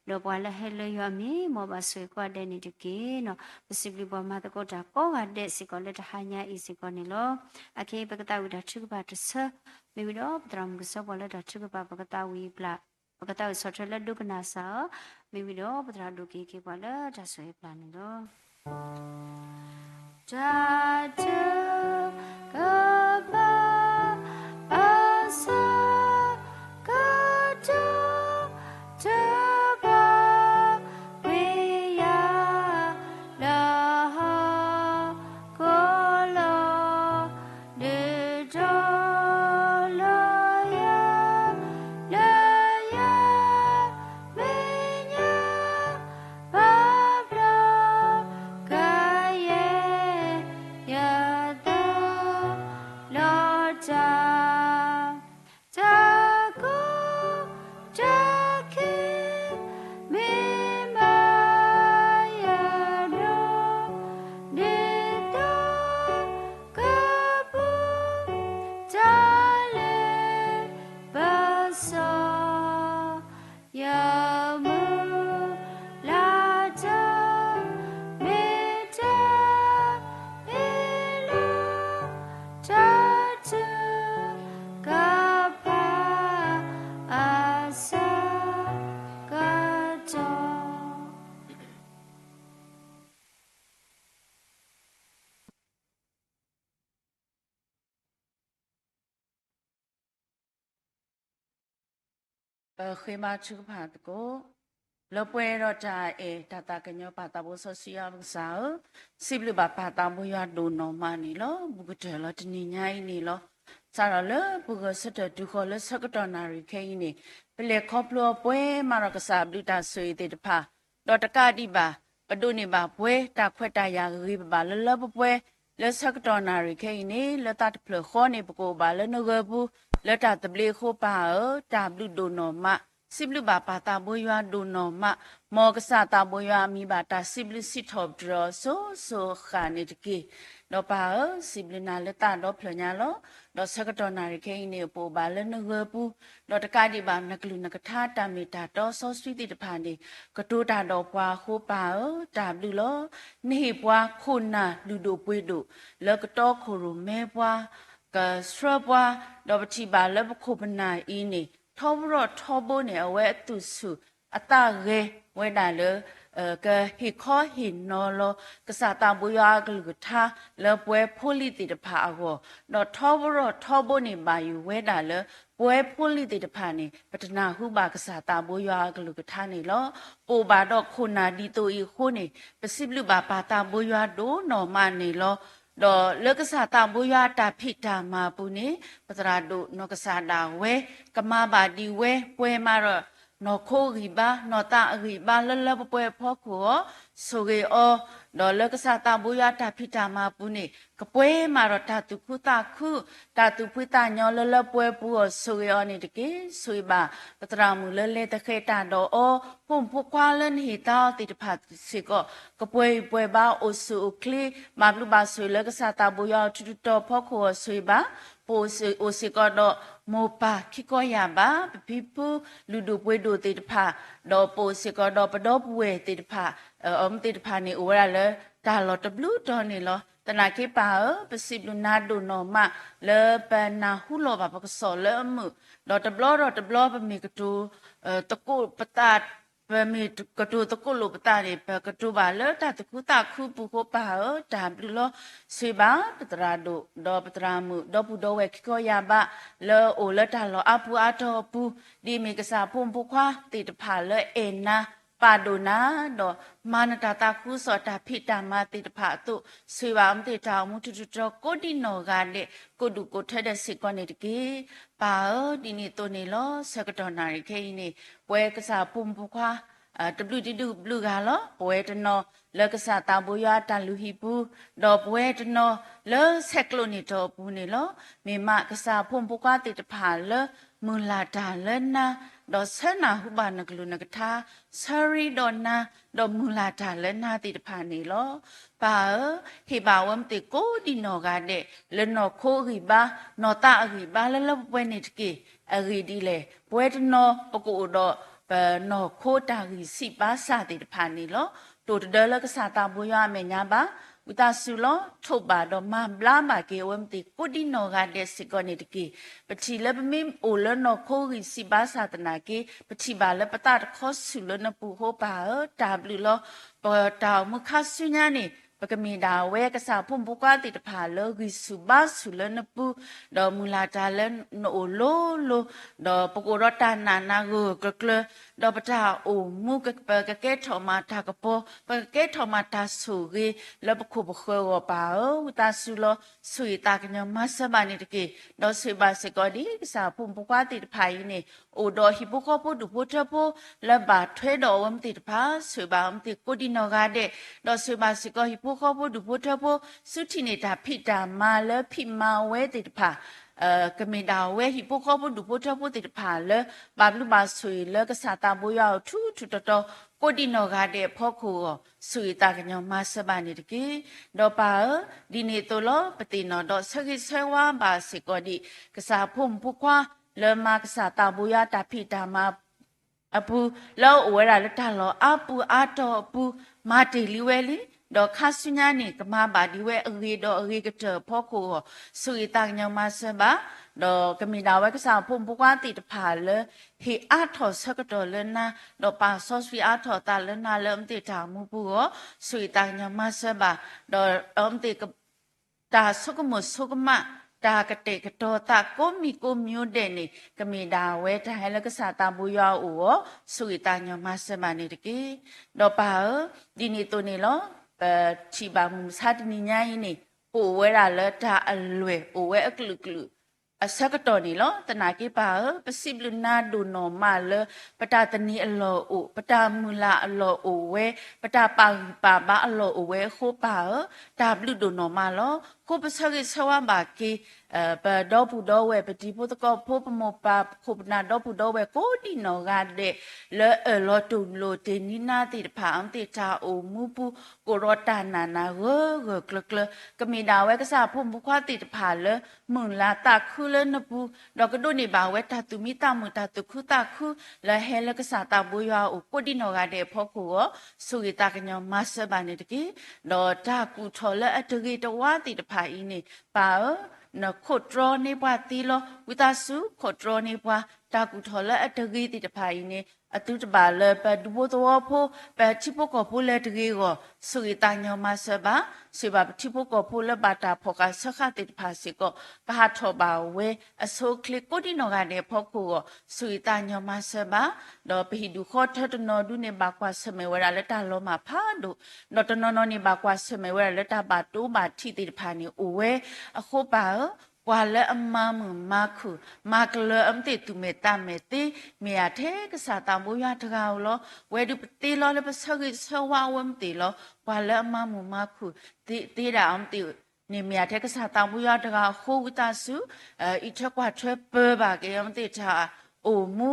လောပွာလဟဲလယွာမီမောဘဆွေကွာတဲ့နေတကေနော်ပစိဘလပေါ်မှာတကောတာကောရတဲ့စီကောလက်တဟညာဤစီကောနီလောအခေပကတာဝဒချုကဘာတဆမေဘီတော့ပတရမကဆပေါ်လက်တချုကဘာပကတာဝီပလာပကတာဝဆော့ထလက်ဒုကနာဆာမေဘီတော့ပတရာဒုကေကေပါလာဒါဆွေပလာနေတော့ Jatuh kebal asa kacau tebal biya dah kolo di jolaya laya minya babla kaya yada loja jago jaki mimayado nito kabu jale basa yamu laja mita ilo jatu kapa asa kato ခေမချုဖာတကိုလပွဲတော့တာတတာကညောပါတာဘောဆစီယာဘစာစိဘလဘပါတာမွေရဒိုနော်မနီလောဘူကတဲလတနိညာဤနီလောစာရလဘူကစတဒုခေါ်လစကတော်နာရီခဲဤနီပလေခေါပလောပွဲမာရကစားဘလူတာဆွေတေတဖာတော့တကတိပါပဒုနေပါပွဲတာခွက်တာယာရီပါလလပပွဲလစကတော်နာရီခဲဤနီလတတ်ဖလခေါနေပကိုပါလနဂဘူးလတတပလေခေါပါတာဘလူဒိုနော်မစိဘလူဘာပါတာဘွေရွာဒုနောမမောကဆာတာဘွေရွာမိဘာတာစိဘလူစစ်ထော့ဒရဆိုခါနေတကေတော့ပါစိဘလူနာလက်တာတော့ဖလညာလောတော့စကတော်နာရခဲနေပိုပါလနဂပူတော့တကတိပါနကလူနကထာတာမီတာတော့ဆောဆွီတိတဖာနေကတိုးတာတော့ပွားခိုးပါတာဘလူလောနေပွားခုနာလူတို့ပွေးတို့လကတော့ခိုရမဲပွားကစရပွားတော့ပတိပါလဘခုပနာအင်းနေထောဘရထောဘနေအဝဲသူစုအတရေဝဲတာလေကဟီခောဟီနော်လောကစားတာဘူယာကလူကထားလပွဲဖိုလီတီတဖာအောတော့ထောဘရထောဘနေပါယူဝဲတာလေပွဲဖိုလီတီတဖာနေပတနာဟုပါကစားတာဘူယာကလူကထားနေလောပိုပါတော့ခုနာဒီတူဤခုနေပစိဘလူပါပါတာဘူယာဒိုနော်မနေလောတော့လကစားတာဘူယာတာဖိတာမာပူနေပတရာဒိုနောကစားတာဝဲကမဘာဒီဝဲပွဲမှာတော့နော်ခိုးရီပါနော်တာရီပါလလပပွဲဖောခိုဆိုကေအောနော်လကစားတာဘူယာတာဖိတာမာပူနေကပွဲမှာတော့တာတုခုတာခုတာတုဖွတာညောလလပွဲပူဆိုကေအောနေတကေဆွေပါပတရာမူလလေတခေတာတော့အောဖုန်ဖုခွာလန်ဟီတာတိတဖတ်စီကောကပွဲပါအိုဆူကလီမဘလူပါဆွေလကစားတာဘူယာတူတူတော့ဖောခိုဆွေပါပိုစီအိုစီကတော့မောပါခိကောရပါပပီပူလူဒိုပွေဒိုတေတဖာတော့ပိုစီကတော့ပတော့ပွေတေတဖာတေတဖာနေအိုရလေဒါလောတဘလူတော့နေလောတနာကေပါပစီဘလူနာဒိုနော်မလေပနာဟုလောပါပကစောလေမှုတော့တဘလောပမီကတူတကုပတတ်ပ เปมีกระตูตะกุลุปตานี่เปกระตูบาเลตาตะกุตาคูปุโคปาตาบลุโลสิบาปตราดุดอปตรามุดอปุดอเวคิโกยาบะเลโอเลตาโลอาปูอาทอปูดีมีกษาพุ่มปุควาติตผาเลเอ็นนะปาดูนาดอมานตาตาคูสอตาพิตามาติตผาตุสิบามติตามุตุตุโกดิโนกาเลโกดุโกเทเดสิกอนิตกีปาดินิโตนิโลสกตอนาริเคอินีปวยกษาพุ่มปุควาWDW ကလောပွဲတနော်လက်ကစားတာဘူရတန်လူဟီပူတော့ပွဲတနော်လဲဆက်ကလိုနေတော့ဘူးနေလောမိမကစားဖုန်ပုကွာတိတဖာလမူလာတာလနာတော့ဆနာဟုဘာနကလူနကထာ sorry တော့နာတော့မူလာတာလနာတိတဖာနေလောပါဟေဘာဝမ်တေကိုဒီနော်ကတဲ့လနော်ခိုးဟီဘာနော်တာဟီဘာလလပွဲနေတကေအဂီဒီလေပွဲတနော်ပကူတော့no kota ri si ba sa de pha ni lo to de la ka sa ta bo ya me nya ba uta su lo tho ba do ma bla ma ke wem ti ko di no ga de si ko ni de ki pati le mi o le no kho ri si ba sa ta na ke pati ba le pata de kho su lo na pu ho ba ta blu lo pa ta mu kha su nya niปกมีดาเวกษาพุ่มปุกว่าติดผาเลกิสุบาสุเลนปูดอมูลาจาเลนโนโลโลดอปกุรตานานากูกะกลดอปตาโอมูกะปะกะเกทอมาทากะปอปะกะเกทอมาทาสุกีลปคุปะควอปาอุตาสุโลสุยตากะญมาสบานิตเกดอสุบาสกอดีกษาพุ่มปุกว่าติดผาอีนี่โอดอฮิปุกอปุดุปุทะปุละบาถวยดอวมติดผาสุบามติกุดินอกาเดดอสุบาสกอฮิปุခေါ်ဖို့ဒုဖို့ထဖို့စုတိနေတာဖိတာမာလဖိမာဝဲတိတဖာကမေတာဝဲဟိပိုခေါ်ဖို့ဒုဖို့ထဖို့တိတဖာလဘာဘလူပါဆွေလကစားတာဘိုးရောက်ထူထူတော်ကိုဒီနော်ကတဲ့ဖောခုဆွေတာကညမဆဘာနေတကေတော့ပါဒီနေတော့လပတိနော်တော့ဆခိဆဝါပါစေကောဒီကစားဖုံဖုခွာလမကစားတာဘိုးရတာဖိတာမာအပူလောဝဲရလက်တလောအပူအတော်အပူမာတီလီဝဲလီดอกคาสุญานี่กมาบาดีเวอรีดออรีกะเจอพ่อโคสุยตังญมาซะบาดอกกมีดาเวกะสาพุ่มปุกวาติตผาเลฮิอาทอสกะตอเลนะดอกปาซอสฟีอาทอตาเลนะเลมติตามุปุสุยตังญมาซะบาดอกติกตาสุกมุสุกมะตากะเตกะตอตาโกมีโกมิวเดนี่กมีดาเวทะให้ละกะสาตาบุยาอูสุยตังญมาซะบานี่ตะกีดอกปาดินี่ตัวนี่ลอชีบามุสาดนิญาอินี่โอเวราเลตาอลเวโอเวอกลุกลุอสักตอนี่ลอตนากิปาปสิบลุนาดูนอมาเลปตาตนีอโลโอปตามุลาอโลโอเวปตาปาปาบาอโลโอเวโคปาตาบลุดูนอมาลอโคปสกิสวาบากีปดอปุดอเวปฏิปุตกอโพปโมปาโคปนาดอปุดอเวโกดินอกาเดเลลอตุโลเตนินาติผาอัมติจาโอมูปุโกรตานานาเกกลกมีดาเวกษาพุ่มปุควาติผาเลมึงลาตาคุเลนปูดอกกดุนิบาเวตาตุมิตามุตาตุคุตาคุและเฮลกษาตาบุยาโอโกดินอกาเดพ่อโคสุกิตากะญมาสบานิตกิดอตากุทอเลอตกิตวาติผาอินี่ปานขดรอในบาตีโลวิตาสุขดรอในบาตากุทอละอัตกีติตภายนี่อตุตบาเลปดูโบตัวโพปชิโปกอโพเลตกีโกสุกิตาญมาสบาสิบาชิโปกอโพเลบาตาพกาสขะติตภาสิโกกะหะทอบาเวอโซคลิโกดิโนกาเนพกูสุกิตาญมาสบาดอปหิดุขอทตนอดุเนบากวาสเมเวราเลตาโลมาพาดุนอตนอนเนบากวาสเมเวราเลตาบาตุบาทิติตภานี่โอเวอโคบากว่าละอำมามือมาคือมากเลออำติตุเมตาเมติเมียเทกษาตามบุญาทกาวลอเวดุปติลอเลปสกิสวาวมติลอกว่าละอำมามือมาคือติดาอำตินี่เมียเทกษาตามบุญาทกาวโควิตาสุอิทกว่าช่วยเปบาเกอำติชาโอมู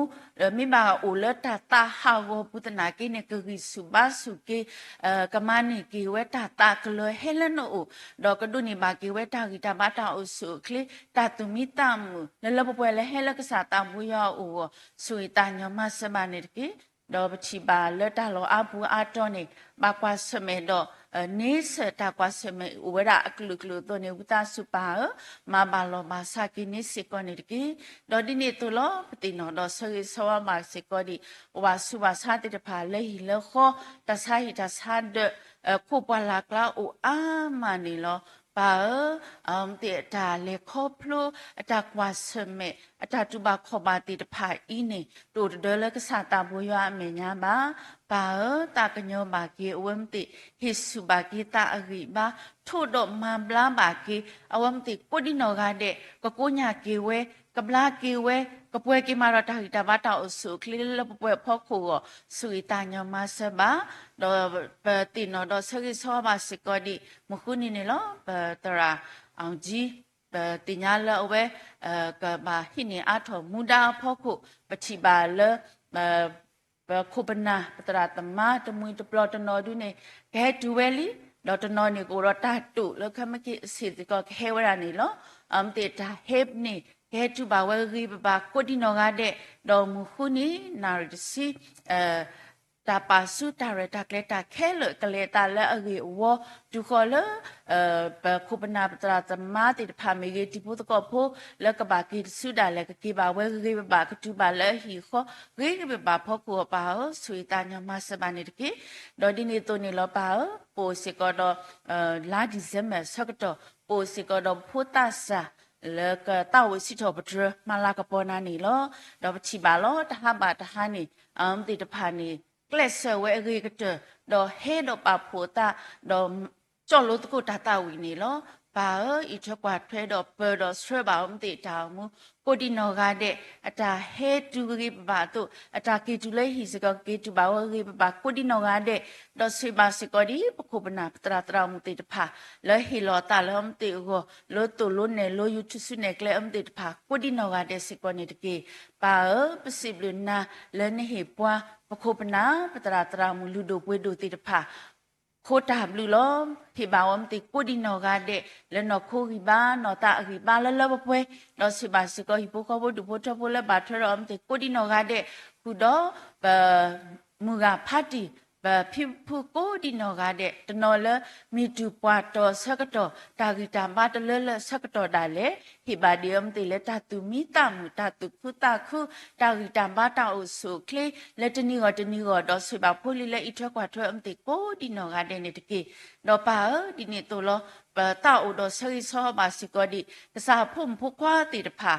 มิบาโอเลตาตาฮาวปุตนากิเนกกิสุบาสุกิกะมานิกิเวตาตากลเฮเลโนดอกดุนิบากิเวตากิตาบาตาอุสุคลิตาตุมิตามุเลปปวยเลเฮลกษาตามบุยาโอสุยตาญมาสบานิกิดอปชิบาเลตาโลอาปูอาตอนิบากวาสเมดอ နေစတာကွာစမေဝရအခလူကလူတော့နေဝတာစုပါမဘာလောမစာကိနေစကောနေတကီတော့ဒီနေတူလောပတိနော်တော့ဆေဆောမစကောဒီဝါစုပါစာတိတဖာလေဟီလခောတဆိုင်တဆာဒခုပလာကလာအိုအာမနီလောပါတေတာလေခောဖလိုအတကွာစမေအတတူပါခောပါတိတဖာအင်းနေတို့ဒလကစားတာဘူရအမေညာပါပါတာကညောပါကေအဝမ်တိဟိစုပါကေတာအဂိပါထို့တော့မန်ဘလာပါကေအဝမ်တိကိုဒီနောကတဲ့ကကိုညာကေဝဲကပလာကေဝဲကပွဲကေမာရတာဟိတာဘာတာအဆုခလီလပပွဲဖောက်ခိုဆွေတာညမဆဘာတော့ပတိနောတော့ဆကိဆောပါစကောဒီမခုနီနေလောပတရာအောင်ကြီးတင်ညာလအဝဲကဘာဟိနေအထောမူဒါဖောက်ခုပတိပါလခုပနာပတရာတမတမွေတပလတနော်ဒုနေကဲတူဝဲလီတော့တနော်နေကိုတော့တတုလောက်ခမကိစီတကခဲဝရနေလောတေတာဟေပနေကဲတူပါဝဲရီပါကိုဒီနော်ကတဲ့တော့မခုနီနာရစီတာပါစုတာရတာကလက်တာခဲလကလက်တာလဲအကြီးဝဒုခေါ်လခုပနာပတရာသမတိဖာမီတီပုတကဖိုလကဘာကိစုဒါလဲကကိပါဝဲကိပါကတူပါလဲဟီခောဂိကိပါဖောကူပါဆွေတာညမစဘာနေတကိဒေါ်ဒီနေတိုနေလောပါပိုစကတော့လာဒီဇမ်ဆကတော့ပိုစကတော့ဖိုတာစာလကတာဝစီတော့ပဒရမလာကပေါ်နာနေလောတော့ပချီပါလောတဟဘာတဟာနေတိတဖာနေကလဆဝဲအဂိကတတော့ဟဲတော့ပါဖိုတာတော့ကျော်လို့တကုတာတာဝီနေလောပါအီချက်ကွာထွဲတော့ပတော့ဆွဲပါအောင်တိတောင်မူကိုဒီနော်ကတဲ့အတာဟဲတူကြီးပါတို့အတာကေတူလေးဟီစကကေတူပါဝကြီးပါကိုဒီနော်ကတဲ့တော့ဆွေပါစကောဒီပခုပနာပတရာတရာမူတိတဖာလဲဟီလောတာလောမတိကိုလောတူလုံးနဲ့လောယူချစုနဲ့ကလဲအမတိတဖာကိုဒီနော်ကတဲ့စကောနေတကေပါပစိဘလနာလဲနေဟေပွားပခုပနာပတရာတရာမူလူတို့ပွေးတို့တိတဖာခိုတာဘလူလောဖိဘာဝမ်တိကိုဒီနောကတဲ့လဲနော်ခိုဂီဘာနော်တာအဂီဘာလဲလဘပွဲတော့စီပါစကိုဟိပိုကောဘဒုပိုထပိုလဲဘာထရောမ်တိကိုဒီနောကတဲ့ခုတော့မူကဖတ်တီဖိဖူကိုဒီနောကတဲ့တနော်လဲမီတူပွားတော်ဆကတော့တာဂီတာမတလဲလဲဆကတော့ဒါလေဟိဘာဒီယမ်တိလဲတာတူမီတာမူတာတူခုတာခုတာဂီတာမတာအုဆုကလေလက်တနီကတနီကတော့ဆွေပါဖိုလီလဲအထက်ကွာထွဲအမတိကိုဒီနောကတဲ့နေတကေတော့ပါဒီနေတော့လောတာအိုတော့ဆရီဆောပါစီကိုဒီကစားဖုံဖုခွာတိတဖာ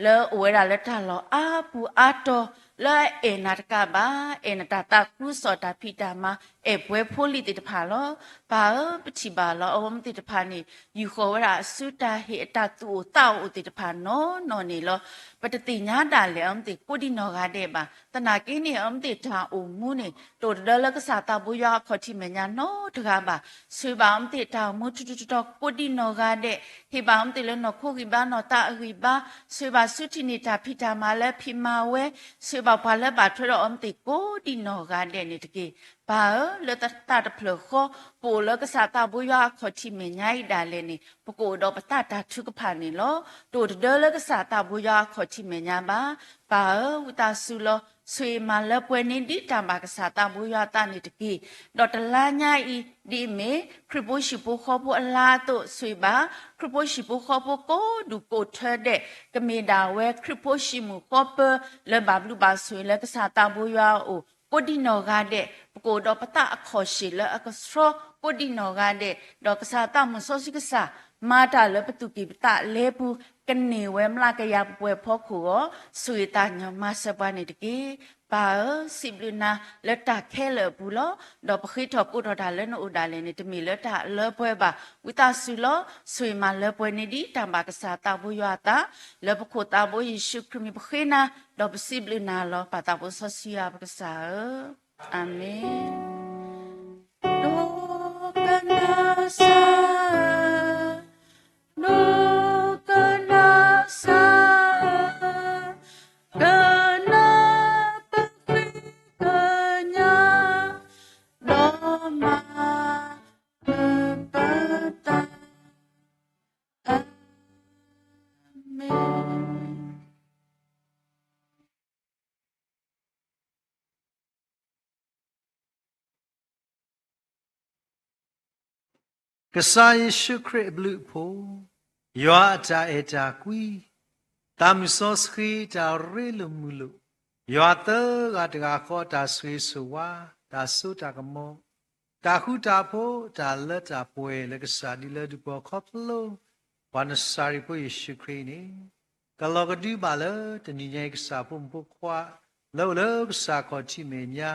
လဲဝဲရလက်တာလောအာပူအာတော်လဲအနာတကပါအနာတာကုစောတာဖိတာမဘွဲဖိုလီတိတဖာလောပါပချိပါလောအဝမတိတဖာနေယူခေါ်ဝရဆုတာဟေအတတူတောက်တိတဖာနော်နေလောပတတိညာတာလေအမတိကိုဒီနောကတဲ့ပါတနာကင်းနေအမတိတာအုံမှုနေတိုဒလကစားတာဘူရခေါ်တိမညာနော်တကားပါဆွေပါအမတိတာမူတူတူတော့ကိုဒီနောကတဲ့ဟေပါအမတိလနော်ခိုဂီဘာနော်တာအဂီဘာဆွေပါဆုတိနေတာဖိတာမလဲဖိမာဝဲဆွေပါဘာလဲပါထွတော့အမတိကိုဒီနောကတဲ့နေတကေပါလတတာတဖလခောပိုလကစားတာဘူရခေါ်တိမညာိဒါလဲနေပကိုတော့ပတတာထုကဖာနေလောတိုဒလကစားတာဘူရခေါ်တိမညာပါပါဝတာဆူလောဆွေမလပွဲနေဒီတမကစားတာဘူရတာနေတကေတော့တလာညာဤဒီမေခရဘိုရှိပိုခောပိုအလာတို့ဆွေပါခရဘိုရှိပိုခောပိုကိုဒူကိုထတဲ့ကမေဒါဝဲခရဘိုရှိမူကောပလဘဘလူပါဆွေလကစားတာဘူရအိုကိုဒီနောကတဲ့ပကိုတော့ပတအခေါ်ရှိလအကစရကိုဒီနောကတဲ့တော့ကစားတမဆောစီကစားမာတာလပတုကိပတလေဘူးကနေဝဲမလာကရပွဲဖောခုကိုဆွေတာညမဆပနေတကေပါစိဘလနာလက်တာခဲလဘူးလောတော့ပခိထောကုတော်ဒါလည်းနို့ဒါလည်းနေတမီလက်တာလပွဲပါဝိတာဆူလောဆွေမလပွဲနေဒီတမ္ဘာကစားတာဘူးရတာလပခုတာဘူးယေရှုခရစ်မပခိနာတော့ပစိဘလနာလောပါတာဘူးဆစီယာပကစားအာမင်ဒုကနာစာ ကစားယေရှုခရစ်ဘလူးဖို့ယောအတာအတာကွီတာမစောစခိတာရေလမှုလို့ယောတေကတကာခေါ်တာဆွေးဆိုဝါတာဆုတာကမောတာခုတာဖို့တာလက်တာပွဲလက်ကစားဒီလက်ဒီပေါ်ခေါပလို့ဘာနစာရီဖို့ယေရှုခရစ်နေကလောကတိပါလေတဏိညေကစားဖို့ပုခွာလောလောကစားခေါ်ချိမေညာ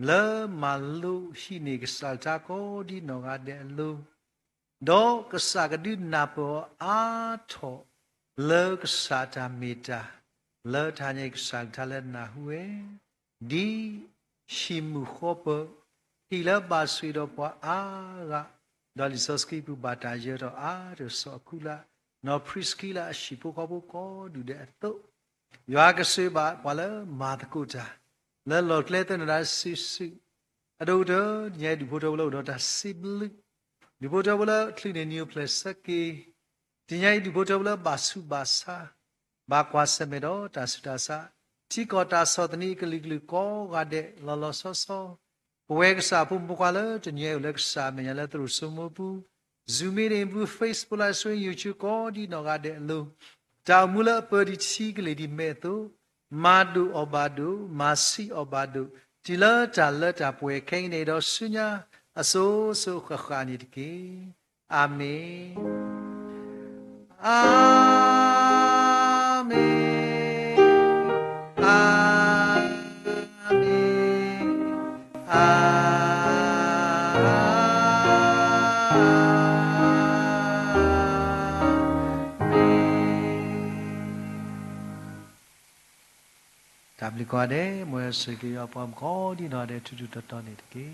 လေမလူရှိနေကစားတာကိုဒီနောကတဲ့လူဒေါကစားကဒီနာပေါ်အာထောလေကစားတာမီတာလေထာညေကစားတာလည်းနာဟွေဒီရှိမှုခောပဒီလပါဆွေတော့ပွားအားကဒေါ်လီဆော့စကီပူဘာတာရတော့အားရဆောကူလာနော်ပရစ်ကီလာရှိဖို့ကောဒူတဲ့အတော့ရွာကစေပါဘာလဲမာတကူတာလဲလော်ကလက်တနာစီစီအဒိုတော့ညဲဒီဖို့တော့လို့တော့တာစီဘလူဒီဖို့တော့လို့ခလင်းနီယိုပလက်စကီဒီညဲဒီဖို့တော့လို့ဘာစုဘာစာဘာကွာစမေတော့တာစတာစာတီကောတာဆောတနီကလီကလီကောကတဲ့လော်လော်ဆောဆောဘဝကစားဖို့မကွာလဲတညဲလက်စားမညာလဲသူစုံမပူ Zoom in bu Facebook la so YouTube ko di no ga de lo ta mula per di chi kle di me to madu obadu masi obadu ti la ta pwe khain ne do sunya aso so kha kha ni de ke amen amen amen Tabli ko ade mo se ki apam ko di no ade tu tu to ni de ke